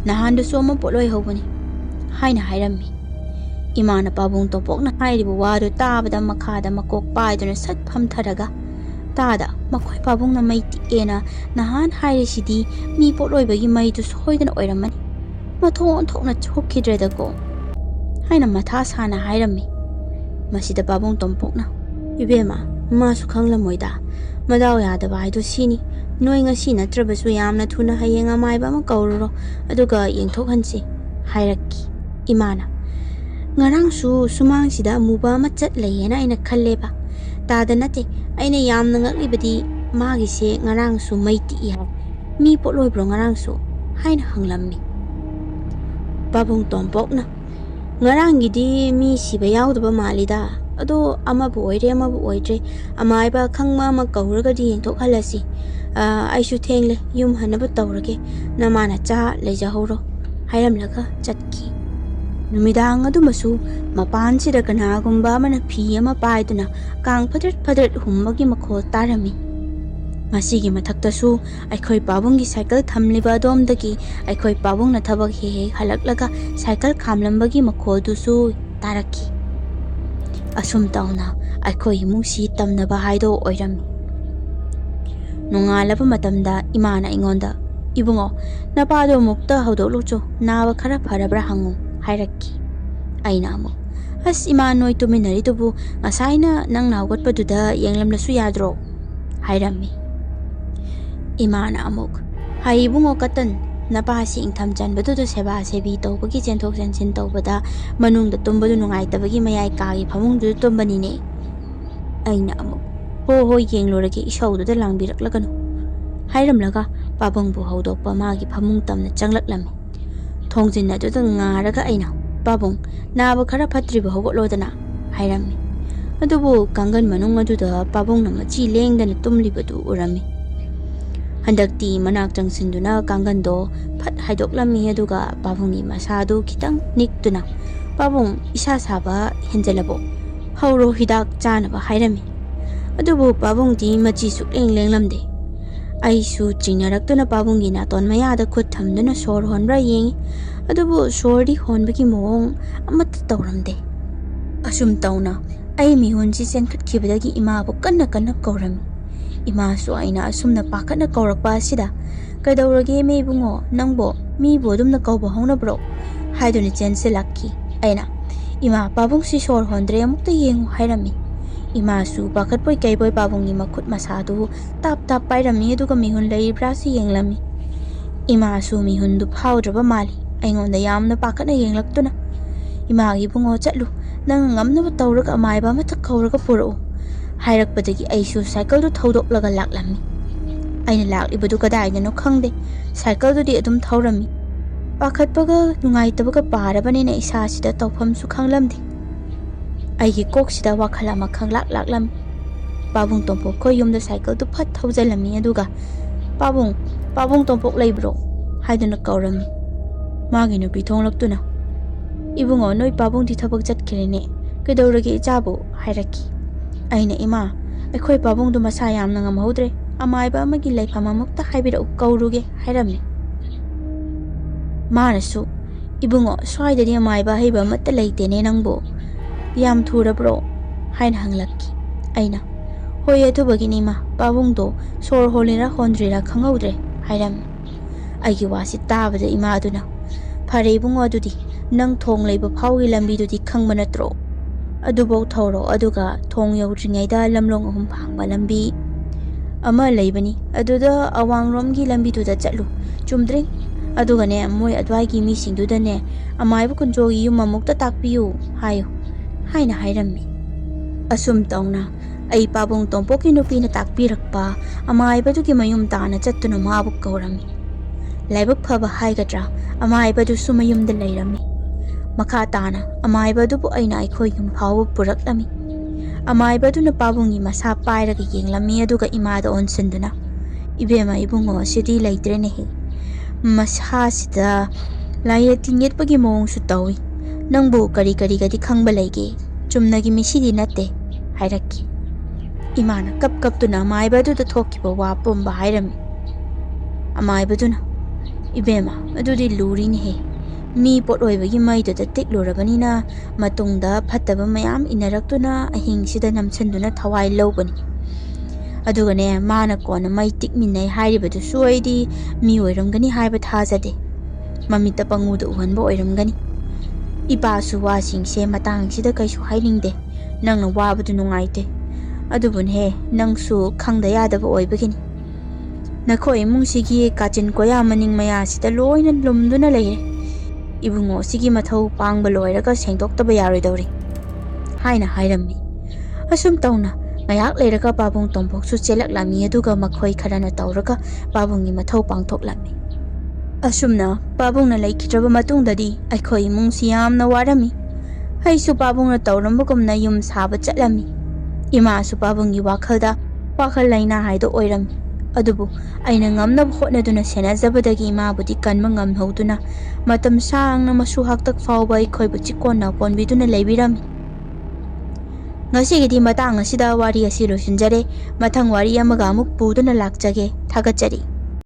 ꯅꯍꯥꯟꯗꯁꯨ ꯑꯃ ꯄꯣꯠꯂꯣꯏ ꯍꯧꯕꯅꯤ ꯍꯥꯏꯅ ꯍꯥꯏꯔꯝꯃꯤ꯫ ꯏꯃꯥꯅ ꯄꯥꯕꯨꯡ ꯇꯣꯝꯄꯣꯛꯅ ꯍꯥꯏꯔꯤꯕ ꯋꯥꯗꯨ ꯇꯥꯕꯗ ꯃꯈꯥꯗ ꯃꯀꯣꯛ ꯄꯥꯏꯗꯨꯅ ꯁꯠ ꯐꯝꯊꯔꯒ, ꯇꯥꯗ ꯃꯈꯣꯏ ꯄꯥꯕꯨꯡꯅ ꯃꯩ ꯇꯤꯛꯑꯦꯅ ꯅꯍꯥꯟ ꯍꯥꯏꯔꯤꯁꯤꯗꯤ ꯃꯤ ꯄꯣꯠꯂꯣꯏꯕꯒꯤ ꯃꯩꯗꯨ ꯁꯣꯏꯗꯅ ꯑꯣꯏꯔꯝꯃꯅꯤ, ꯃꯊꯣꯡ ꯑꯣꯟꯊꯣꯛꯅ ꯊꯣꯛꯈꯤꯗ꯭ꯔꯦꯗꯀꯣ ꯍꯥꯏꯅ ꯃꯊꯥ ꯁꯥꯅ ꯍꯥꯏꯔꯝꯃꯤ꯫ ꯃꯁꯤꯗ ꯄꯥꯕꯨꯡ ꯇꯣꯝꯄꯣꯛꯅ, ꯏꯕꯦꯝꯃ ꯃꯥꯁꯨ ꯈꯪꯂꯝꯃꯣꯏꯗ, ꯃꯗꯥꯎ ꯌꯥꯗꯕ ꯍꯥꯏꯗꯣ ꯁꯤꯅꯤ, ꯅꯣꯏ ꯉꯁꯤ ꯅꯠꯇ꯭ꯔꯕꯁꯨ ꯌꯥꯝꯅ ꯊꯨꯅ ꯍꯌꯦꯡ ꯑꯃꯥꯏꯕ ꯑꯃ ꯀꯧꯔꯨꯔꯣ ꯑꯗꯨꯒ ꯌꯦꯡꯊꯣꯛꯍꯟꯁꯤ ꯍꯥꯏꯔꯛꯈꯤ꯫ ꯏꯃꯥꯅ, ꯉꯔꯥꯡꯁꯨ ꯁꯨꯃꯥꯡꯁꯤꯗ ꯑꯃꯨꯕ ꯑꯃ ꯆꯠ ꯂꯩꯌꯦꯅ ꯑꯩꯅ ꯈꯜꯂꯦꯕ, ꯇꯥꯗ ꯅꯠꯇꯦ, ꯑꯩꯅ ꯌꯥꯝꯅ ꯉꯛꯂꯤꯕꯗꯤ ꯃꯥꯒꯤꯁꯦ ꯉꯔꯥꯡꯁꯨ ꯃꯩ ꯇꯤꯛꯏ ꯍꯥꯏ, ꯃꯤ ꯄꯣꯠꯂꯣꯏꯕ꯭ꯔꯣ ꯉꯔꯥꯡꯁꯨ ꯍꯥꯏꯅ ꯍꯪꯂꯝꯃꯤ꯫ ꯄꯥꯕꯨꯡ ꯇꯣꯝꯄꯣꯛꯅ, ꯉꯔꯥꯡꯒꯤꯗꯤ ꯃꯤ ꯁꯤꯕ ꯌꯥꯎꯗꯕ ꯃꯥꯜꯂꯤꯗ, ꯑꯗꯣ ꯑꯃꯕꯨ ꯑꯣꯏꯔꯦ ꯑꯃꯕꯨ ꯑꯣꯏꯗ꯭ꯔꯦ, ꯑꯃꯥꯏꯕ ꯈꯪꯕ ꯑꯃ ꯀꯧꯔꯒꯗꯤ ꯌꯦꯡꯊꯣꯛꯍꯜꯂꯁꯤ, ꯑꯩꯁꯨ ꯊꯦꯡꯂꯦ ꯌꯨꯝ ꯍꯟꯅꯕ ꯇꯧꯔꯒꯦ, ꯅꯃꯥꯅ ꯆꯥ ꯂꯩꯖꯍꯧꯔꯣ ꯍꯥꯏꯔꯝꯂꯒ ꯆꯠꯈꯤ꯫ ꯅꯨꯃꯤꯗꯥꯡ ꯑꯗꯨꯃꯁꯨ ꯃꯄꯥꯟꯁꯤꯗ ꯀꯅꯥꯒꯨꯝꯕ ꯑꯃꯅ ꯐꯤ ꯑꯃ ꯄꯥꯏꯗꯨꯅ ꯀꯥꯡ ꯐꯗ꯭ꯔꯠ ꯐꯗ꯭ꯔꯠ ꯍꯨꯝꯕꯒꯤ ꯃꯈꯣꯜ ꯇꯥꯔꯝꯃꯤ꯫ ꯃꯁꯤꯒꯤ ꯃꯊꯛꯇꯁꯨ ꯑꯩꯈꯣꯏ ꯄꯥꯕꯨꯡꯒꯤ ꯁꯥꯏꯀꯜ ꯊꯝꯂꯤꯕ ꯑꯗꯣꯝꯗꯒꯤ ꯑꯩꯈꯣꯏ ꯄꯥꯕꯨꯡꯅ ꯊꯕꯛ ꯍꯦꯛ ꯍꯦꯛ ꯍꯜꯂꯛꯂꯒ ꯁꯥꯏꯀꯜ ꯈꯥꯝꯂꯝꯕꯒꯤ ꯃꯈꯣꯜꯗꯨꯁꯨ ꯇꯥꯔꯛꯈꯤ꯫ ꯑꯁꯨꯝ ꯇꯧꯅ ꯑꯩꯈꯣꯏ ꯏꯃꯨꯡꯁꯤ ꯇꯝꯅꯕ ꯍꯥꯏꯗꯣ ꯑꯣꯏꯔꯝꯃꯤ꯫ ꯅꯣꯡꯉꯥꯜꯂꯕ ꯃꯇꯝꯗ ꯏꯃꯥꯅ ꯑꯩꯉꯣꯟꯗ, ꯏꯕꯨꯡꯉꯣ ꯅꯄꯥꯗꯣ ꯑꯃꯨꯛꯇ ꯍꯧꯗꯣꯛꯂꯨꯆꯣ, ꯅꯥꯕ ꯈꯔ ꯐꯔꯕ꯭ꯔꯥ ꯍꯪꯉꯨ ꯍꯥꯏꯔꯛꯈꯤ꯫ ꯑꯩꯅ ꯑꯃꯨꯛ, ꯑꯁ ꯏꯃꯥ ꯅꯣꯏ ꯇꯨꯃꯤꯟꯅꯔꯤꯗꯨꯕꯨ ꯉꯁꯥꯏꯅ ꯅꯪꯅ ꯍꯧꯒꯠꯄꯗꯨꯗ ꯌꯦꯡꯂꯝꯂꯁꯨ ꯌꯥꯗ꯭ꯔꯣ ꯍꯥꯏꯔꯝꯃꯤ꯫ ꯏꯃꯥꯅ ꯑꯃꯨꯛ, ꯍꯥꯏ ꯏꯕꯨꯡꯉꯣ ꯀꯇꯟ, ꯅꯄꯥꯁꯤ ꯏꯪꯊꯝ ꯆꯟꯕꯗꯨꯗ ꯁꯦꯕꯥ ꯁꯦꯕꯤ ꯇꯧꯕꯒꯤ ꯆꯦꯟꯊꯣꯛ ꯆꯦꯟꯁꯤꯟ ꯇꯧꯕꯗ ꯃꯅꯨꯡꯗ ꯇꯨꯝꯕꯗꯨ ꯅꯨꯡꯉꯥꯏꯇꯕꯒꯤ ꯃꯌꯥꯏ ꯀꯥꯒꯤ ꯐꯃꯨꯡꯗꯨꯗ ꯇꯨꯝꯕꯅꯤꯅꯦ꯫ ꯑꯩꯅ ꯑꯃꯨꯛ, ꯍꯣꯏ ꯌꯦꯡꯂꯨꯔꯒꯦ ꯏꯁꯧꯗꯨꯗ ꯂꯥꯡꯕꯤꯔꯛꯂꯒꯅꯨ ꯍꯥꯏꯔꯝꯂꯒ ꯄꯥꯕꯨꯡꯕꯨ ꯍꯧꯗꯣꯛꯄ ꯃꯥꯒꯤ ꯐꯃꯨꯡ ꯇꯝꯅ ꯆꯪꯂꯛꯂꯝꯃꯤ꯫ ꯊꯣꯡꯖꯤꯟ ꯑꯗꯨꯗ ꯉꯥꯔꯒ ꯑꯩꯅ, ꯄꯥꯕꯨꯡ ꯅꯥꯕ ꯈꯔ ꯐꯠꯇ꯭ꯔꯤꯕ ꯍꯧꯒꯠꯂꯣꯗꯅ ꯍꯥꯏꯔꯝꯃꯤ꯫ ꯑꯗꯨꯕꯨ ꯀꯥꯡꯒꯟ ꯃꯅꯨꯡ ꯑꯗꯨꯗ ꯄꯥꯕꯨꯡꯅ ꯃꯆꯤ ꯂꯦꯡꯗꯅ ꯇꯨꯝꯂꯤꯕꯗꯨ ꯎꯔꯝꯃꯤ꯫ ꯍꯟꯗꯛꯇꯤ ꯃꯅꯥꯛ ꯆꯪꯁꯤꯟꯗꯨꯅ ꯀꯥꯡꯒꯟꯗꯣ ꯐꯠ ꯍꯥꯏꯗꯣꯛꯂꯝꯃꯤ, ꯑꯗꯨꯒ ꯄꯥꯕꯨꯡꯒꯤ ꯃꯁꯥꯗꯨ ꯈꯤꯇꯪ ꯅꯤꯛꯇꯨꯅ, ꯄꯥꯕꯨꯡ ꯏꯁꯥ ꯁꯥꯕ ꯍꯦꯟꯖꯜꯂꯕꯣ, ꯍꯧꯔꯣ ꯍꯤꯗꯥꯛ ꯆꯥꯅꯕ ꯍꯥꯏꯔꯝꯃꯤ꯫ ꯑꯗꯨꯕꯨ ꯄꯥꯕꯨꯡꯗꯤ ꯃꯆꯤ ꯁꯨꯛꯂꯦꯡ ꯂꯦꯡꯂꯝꯗꯦ꯫ ꯑꯩꯁꯨ ꯆꯤꯡꯅꯔꯛꯇꯨꯅ ꯄꯥꯕꯨꯡꯒꯤ ꯅꯥꯇꯣꯟ ꯃꯌꯥꯗ ꯈꯨꯠ ꯊꯝꯗꯨꯅ ꯁꯣꯔ ꯍꯣꯟꯕ꯭ꯔꯥ ꯌꯦꯡꯉꯤ, ꯑꯗꯨꯕꯨ ꯁꯣꯔꯗꯤ ꯍꯣꯟꯕꯒꯤ ꯃꯑꯣꯡ ꯑꯃꯠꯇ ꯇꯧꯔꯝꯗꯦ꯫ ꯑꯁꯨꯝ ꯇꯧꯅ ꯑꯩ ꯃꯤꯍꯨꯟꯁꯤ ꯆꯦꯟꯈꯠꯈꯤꯕꯗꯒꯤ ꯏꯃꯥꯕꯨ ꯀꯟꯅ ꯀꯟꯅ ꯀꯧꯔꯝꯃꯤ꯫ ꯏꯃꯥꯁꯨ ꯑꯩꯅ ꯑꯁꯨꯝꯅ ꯄꯥꯈꯠꯅ ꯀꯧꯔꯛꯄ ꯑꯁꯤꯗ, ꯀꯩꯗꯧꯔꯒꯦ ꯃꯦ ꯏꯕꯨꯡꯉꯣ ꯅꯪꯕꯣ, ꯃꯤꯕꯨ ꯑꯗꯨꯝꯅ ꯀꯧꯕ ꯍꯧꯅꯕ꯭ꯔꯣ ꯍꯥꯏꯗꯨꯅ ꯆꯦꯟꯁꯤꯜꯂꯛꯈꯤ꯫ ꯑꯩꯅ, ꯏꯃꯥ ꯄꯥꯕꯨꯡꯁꯤ ꯁꯣꯔ ꯍꯣꯟꯗ꯭ꯔꯦ ꯑꯃꯨꯛꯇ ꯌꯦꯡꯉꯨ ꯍꯥꯏꯔꯝꯃꯤ꯫ ꯏꯃꯥꯁꯨ ꯄꯥꯈꯠꯄꯣꯏ ꯀꯩꯕꯣꯏ ꯄꯥꯕꯨꯡꯒꯤ ꯃꯈꯨꯠ ꯃꯁꯥꯗꯨ ꯇꯥꯞ ꯇꯥꯞ ꯄꯥꯏꯔꯝꯃꯤ, ꯑꯗꯨꯒ ꯃꯤꯍꯨꯟ ꯂꯩꯔꯤꯕ꯭ꯔꯥꯁꯨ ꯌꯦꯡꯂꯝꯃꯤ꯫ ꯏꯃꯥꯁꯨ ꯃꯤꯍꯨꯟꯗꯨ ꯐꯥꯎꯗ꯭ꯔꯕ ꯃꯥꯜꯂꯤ, ꯑꯩꯉꯣꯟꯗ ꯌꯥꯝꯅ ꯄꯥꯈꯠꯅ ꯌꯦꯡꯂꯛꯇꯨꯅ, ꯏꯃꯥꯒꯤ ꯏꯕꯨꯡꯉꯣ ꯆꯠꯂꯨ, ꯅꯪ ꯉꯝꯅꯕ ꯇꯧꯔꯒ ꯑꯃꯥꯏꯕ ꯑꯃꯠꯇ ꯀꯧꯔꯒ ꯄꯨꯔꯛꯎ ꯍꯥꯏꯔꯛꯄꯗꯒꯤ ꯑꯩꯁꯨ ꯁꯥꯏꯀꯜꯗꯨ ꯊꯧꯗꯣꯛꯂꯒ ꯂꯥꯛꯂꯝꯃꯤ꯫ ꯑꯩꯅ ꯂꯥꯛꯂꯤꯕꯗꯨ ꯀꯗꯥꯏꯗꯅꯣ ꯈꯪꯗꯦ, ꯁꯥꯏꯀꯜꯗꯨꯗꯤ ꯑꯗꯨꯝ ꯊꯧꯔꯝꯃꯤ꯫ ꯄꯥꯈꯠꯄꯒ ꯅꯨꯡꯉꯥꯏꯇꯕꯒ ꯄꯥꯔꯕꯅꯤꯅ ꯏꯁꯥꯁꯤꯗ ꯇꯧꯐꯝꯁꯨ ꯈꯪꯂꯝꯗꯦ꯫ ꯑꯩꯒꯤ ꯀꯣꯛꯁꯤꯗ ꯋꯥꯈꯜ ꯑꯃ ꯈꯪꯂꯥꯛ ꯂꯥꯛꯂꯝꯃꯤ꯫ ꯄꯥꯕꯨꯡ ꯇꯣꯝꯄꯣꯛ ꯈꯣꯏ ꯌꯨꯝꯗ ꯁꯥꯏꯀꯜꯗꯨ ꯐꯠ ꯊꯧꯖꯜꯂꯝꯃꯤ, ꯑꯗꯨꯒ ꯄꯥꯕꯨꯡ ꯇꯣꯝꯄꯣꯛ ꯂꯩꯕ꯭ꯔꯣ ꯍꯥꯏꯗꯨꯅ ꯀꯧꯔꯝꯃꯤ꯫ ꯃꯥꯒꯤ ꯅꯨꯄꯤ ꯊꯣꯡꯂꯛꯇꯨꯅ, ꯏꯕꯨꯡꯉꯣ ꯅꯣꯏ ꯄꯥꯕꯨꯡꯗꯤ ꯊꯕꯛ ꯆꯠꯈ꯭ꯔꯦꯅꯦ, ꯀꯩꯗꯧꯔꯒꯦ ꯏꯆꯥꯕꯨ ꯍꯥꯏꯔꯛꯈꯤ꯫ ꯑꯩꯅ, ꯏꯃꯥ ꯑꯩꯈꯣꯏ ꯄꯥꯕꯨꯡꯗꯨ ꯃꯁꯥ ꯌꯥꯝꯅ ꯉꯝꯍꯧꯗ꯭ꯔꯦ, ꯑꯃꯥꯏꯕ ꯑꯃꯒꯤ ꯂꯩꯐꯝ ꯑꯃꯨꯛꯇ ꯍꯥꯏꯕꯤꯔꯛꯎ ꯀꯧꯔꯨꯒꯦ ꯍꯥꯏꯔꯝꯃꯤ꯫ ꯃꯥꯅꯁꯨ, ꯏꯕꯨꯡꯉꯣ ꯁ꯭ꯋꯥꯏꯗꯗꯤ ꯑꯃꯥꯏꯕ ꯑꯍꯩꯕ ꯑꯃꯠꯇ ꯂꯩꯇꯦꯅꯦ, ꯅꯪꯕꯨ ꯌꯥꯝ ꯊꯨꯔꯕ꯭ꯔോ ꯍꯥꯏꯅ ꯍꯪꯂꯛꯈꯤ꯫ ꯑꯩꯅ, ꯍꯣꯏ ꯑꯊꯨꯕꯒꯤꯅꯤ ꯏꯃꯥ, ꯄꯥꯕꯨꯡꯗꯣ ꯁꯣꯔ ꯍꯣꯜꯂꯤꯔꯥ ꯍꯣꯟꯗ꯭ꯔꯤꯔꯥ ꯈꯪꯍꯧꯗ꯭ꯔꯦ ꯍꯥꯏꯔꯝꯃꯤ꯫ ꯑꯩꯒꯤ ꯋꯥꯁꯤ ꯇꯥꯕꯗ ꯏꯃꯥꯗꯨꯅ, ꯐꯔꯦ ꯏꯕꯨꯡꯉꯣ ꯑꯗꯨꯗꯤ ꯅꯪ ꯊꯣꯡ ꯂꯩꯕ ꯐꯥꯎꯒꯤ ꯂꯝꯕꯤꯗꯨꯗꯤ ꯈꯪꯕ ꯅꯠꯇ꯭ꯔꯣ, ꯑꯗꯨꯐꯧ ꯊꯧꯔꯣ, ꯑꯗꯨꯒ ꯊꯣꯡ ꯌꯧꯗ꯭ꯔꯤꯉꯩꯗ ꯂꯝꯂꯣꯡ 3 ꯐꯥꯡꯕ ꯂꯝꯕꯤ ꯑꯃ ꯂꯩꯕꯅꯤ, ꯑꯗꯨꯗ ꯑꯋꯥꯡꯂꯣꯝꯒꯤ ꯂꯝꯕꯤꯗꯨꯗ ꯆꯠꯂꯨ, ꯆꯨꯝꯗ꯭ꯔꯤꯡ, ꯑꯗꯨꯒꯅꯦ ꯃꯣꯏ ꯑꯗ꯭ꯋꯥꯏꯒꯤ ꯃꯤꯁꯤꯡꯗꯨꯗꯅꯦ ꯑꯃꯥꯏꯕ ꯀꯨꯟꯖꯣꯒꯤ ꯌꯨꯝ ꯑꯃꯨꯛꯇ ꯇꯥꯛꯄꯤꯌꯨ ꯍꯥꯏꯌꯨ ꯍꯥꯏꯅ ꯍꯥꯏꯔꯝꯃꯤ꯫ ꯑꯁꯨꯝ ꯇꯧꯅ ꯑꯩ ꯄꯥꯕꯨꯡ ꯇꯣꯝꯄꯣꯛꯀꯤ ꯅꯨꯄꯤꯅ ꯇꯥꯛꯄꯤꯔꯛꯄ ꯑꯃꯥꯏꯕꯗꯨꯒꯤ ꯃꯌꯨꯝ ꯇꯥꯅ ꯆꯠꯇꯨꯅ ꯃꯥꯕꯨ ꯀꯧꯔꯝꯃꯤ꯫ ꯂꯥꯏꯕꯛ ꯐꯕ ꯍꯥꯏꯒꯗ꯭ꯔꯥ, ꯑꯃꯥꯏꯕꯗꯨꯁꯨ ꯃꯌꯨꯝꯗ ꯂꯩꯔꯝꯃꯤ꯫ ꯃꯈꯥ ꯇꯥꯅ ꯑꯃꯥꯏꯕꯗꯨꯕꯨ ꯑꯩꯅ ꯑꯩꯈꯣꯏ ꯌꯨꯝ ꯐꯥꯎꯕ ꯄꯨꯔꯛꯂꯝꯃꯤ꯫ ꯑꯃꯥꯏꯕꯗꯨꯅ ꯄꯥꯕꯨꯡꯒꯤ ꯃꯁꯥ ꯄꯥꯏꯔꯒ ꯌꯦꯡꯂꯝꯃꯤ, ꯑꯗꯨꯒ ꯏꯃꯥꯗ ꯑꯣꯟꯁꯤꯟꯗꯨꯅ, ꯏꯕꯦꯝꯃ ꯏꯕꯨꯡꯉꯣ ꯁꯤꯗꯤ ꯂꯩꯇ꯭ꯔꯦꯅꯦꯍꯦ, ꯃꯁꯥꯁꯤꯗ ꯂꯥꯏꯌꯦ ꯇꯤꯟ ꯌꯦꯠꯄꯒꯤ ꯃꯑꯣꯡꯁꯨ ꯇꯧꯏ, ꯅꯪꯕꯨ ꯀꯔꯤ ꯀꯔꯤꯒꯗꯤ ꯈꯪꯕ ꯂꯩꯒꯦ, ꯆꯨꯝꯅꯒꯤ ꯃꯤꯁꯤꯗꯤ ꯅꯠꯇꯦ ꯍꯥꯏꯔꯛꯈꯤ꯫ ꯏꯃꯥꯅ ꯀꯞꯇꯨꯅ ꯑꯃꯥꯏꯕꯗꯨꯗ ꯊꯣꯛꯈꯤꯕ ꯋꯥ ꯄꯨꯝꯕ ꯍꯥꯏꯔꯝꯃꯤ꯫ ꯑꯃꯥꯏꯕꯗꯨꯅ, ꯏꯕꯦꯝꯃ ꯑꯗꯨꯗꯤ ꯂꯨꯔꯤꯅꯦꯍꯦ ꯃꯤ ꯄꯣꯠꯂꯣꯏꯕꯒꯤ ꯃꯩꯗꯨꯗ ꯇꯤꯛꯂꯨꯔꯕꯅꯤꯅ ꯃꯇꯨꯡꯗ ꯐꯠꯇꯕ ꯃꯌꯥꯝ ꯏꯟꯅꯔꯛꯇꯨꯅ ꯑꯍꯤꯡꯁꯤꯗ ꯅꯝꯁꯤꯟꯗꯨꯅ ꯊꯋꯥꯏ ꯂꯧꯕꯅꯤ ꯑꯗꯨꯒꯅꯦ ꯃꯥꯅ ꯀꯣꯟꯅ ꯃꯩ ꯇꯤꯛꯃꯤꯟꯅꯩ ꯍꯥꯏꯔꯤꯕꯗꯨꯁꯨ ꯑꯩꯗꯤ ꯃꯤ ꯑꯣꯏꯔꯝꯒꯅꯤ ꯍꯥꯏꯕ ꯊꯥꯖꯗꯦ ꯃꯃꯤꯠꯇ ꯄꯪꯎꯗ ꯎꯍꯟꯕ ꯑꯣꯏꯔꯝꯒꯅꯤ ꯏꯄꯥꯁꯨ ꯋꯥꯁꯤꯡꯁꯦ ꯃꯇꯥꯡꯁꯤꯗ ꯀꯩꯁꯨ ꯍꯥꯏꯅꯤꯡꯗꯦ ꯅꯪꯅ ꯋꯥꯕꯗꯨ ꯅꯨꯡꯉꯥꯏꯇꯦ ꯑꯗꯨꯕꯨꯅꯦꯍꯦ ꯅꯪꯁꯨ ꯈꯪꯗ ꯌꯥꯗꯕ ꯑꯣꯏꯕꯒꯤꯅꯤ ꯅꯈꯣꯏ ꯏꯃꯨꯡꯁꯤꯒꯤ ꯀꯥꯆꯤꯟ ꯀꯣꯌꯥ ꯃꯅꯤꯡ ꯃꯌꯥꯁꯤꯗ ꯂꯣꯏꯅ ꯂꯨꯝꯗꯨꯅ ꯂꯩꯔꯦ ꯏꯕꯨꯡꯉꯣꯁꯤꯒꯤ ꯃꯊꯧ ꯄꯥꯡꯕ ꯂꯣꯏꯔꯒ ꯁꯦꯡꯗꯣꯛꯇꯕ ꯌꯥꯔꯣꯏꯗꯧꯔꯤ ꯍꯥꯏꯅ ꯍꯥꯏꯔꯝꯃꯤ ꯑꯁꯨꯝ ꯇꯧꯅ ꯉꯥꯏꯍꯥꯛ ꯂꯩꯔꯒ ꯄꯥꯕꯨꯡ ꯇꯣꯝꯄꯣꯛꯁꯨ ꯆꯦꯜꯂꯛꯂꯝꯃꯤ ꯑꯗꯨꯒ ꯃꯈꯣꯏ ꯈꯔꯅ ꯇꯧꯔꯒ ꯄꯥꯕꯨꯡꯒꯤ ꯃꯊꯧ ꯄꯥꯡꯊꯣꯛꯂꯝꯃꯤ ꯑꯁꯨꯝꯅ ꯄꯥꯕꯨꯡꯅ ꯂꯩꯈꯤꯗ꯭ꯔꯕ ꯃꯇꯨꯡꯗꯗꯤ ꯑꯩꯈꯣꯏ ꯏꯃꯨꯡꯁꯤ ꯌꯥꯝꯅ ꯋꯥꯔꯝꯃꯤ ꯑꯩꯁꯨ ꯄꯥꯕꯨꯡꯅ ꯇꯧꯔꯝꯕꯒꯨꯝꯅ ꯌꯨꯝ ꯁꯥꯕ ꯆꯠꯂꯝꯃꯤ ꯏꯃꯥꯁꯨ ꯄꯥꯕꯨꯡꯒꯤ ꯋꯥꯈꯜꯗ ꯋꯥꯈꯜ ꯂꯩꯅꯥ ꯍꯥꯏꯗꯣ ꯑꯣꯏꯔꯝꯃꯤ ꯑꯗꯨꯕꯨ ꯑꯩꯅ ꯉꯝꯅꯕ ꯍꯣꯠꯅꯗꯨꯅ ꯁꯦꯟꯅꯖꯕꯗꯒꯤ ꯏꯃꯥꯕꯨꯗꯤ ꯀꯟꯕ ꯉꯝꯍꯧꯗꯨꯅ ꯃꯇꯝ ꯁꯥꯡꯅ ꯃꯁꯨ ꯍꯥꯛꯇꯛ ꯐꯥꯎꯕ ꯑꯩꯈꯣꯏꯕꯨ ꯆꯤꯛꯀꯣꯟꯅ ꯀꯣꯟꯕꯤꯗꯨꯅ ꯂꯩꯕꯤꯔꯝꯃꯤ ꯉꯁꯤꯒꯤꯗꯤ ꯃꯇꯥꯡ ꯑꯁꯤꯗ ꯋꯥꯔꯤ ꯑꯁꯤ ꯂꯣꯏꯁꯤꯟꯖꯔꯦ ꯃꯊꯪ ꯋꯥꯔꯤ ꯑꯃꯒ ꯑꯃꯨꯛ ꯄꯨꯗꯨꯅ ꯂꯥꯛꯆꯒꯦ ꯊꯥꯒꯠꯆꯔꯤ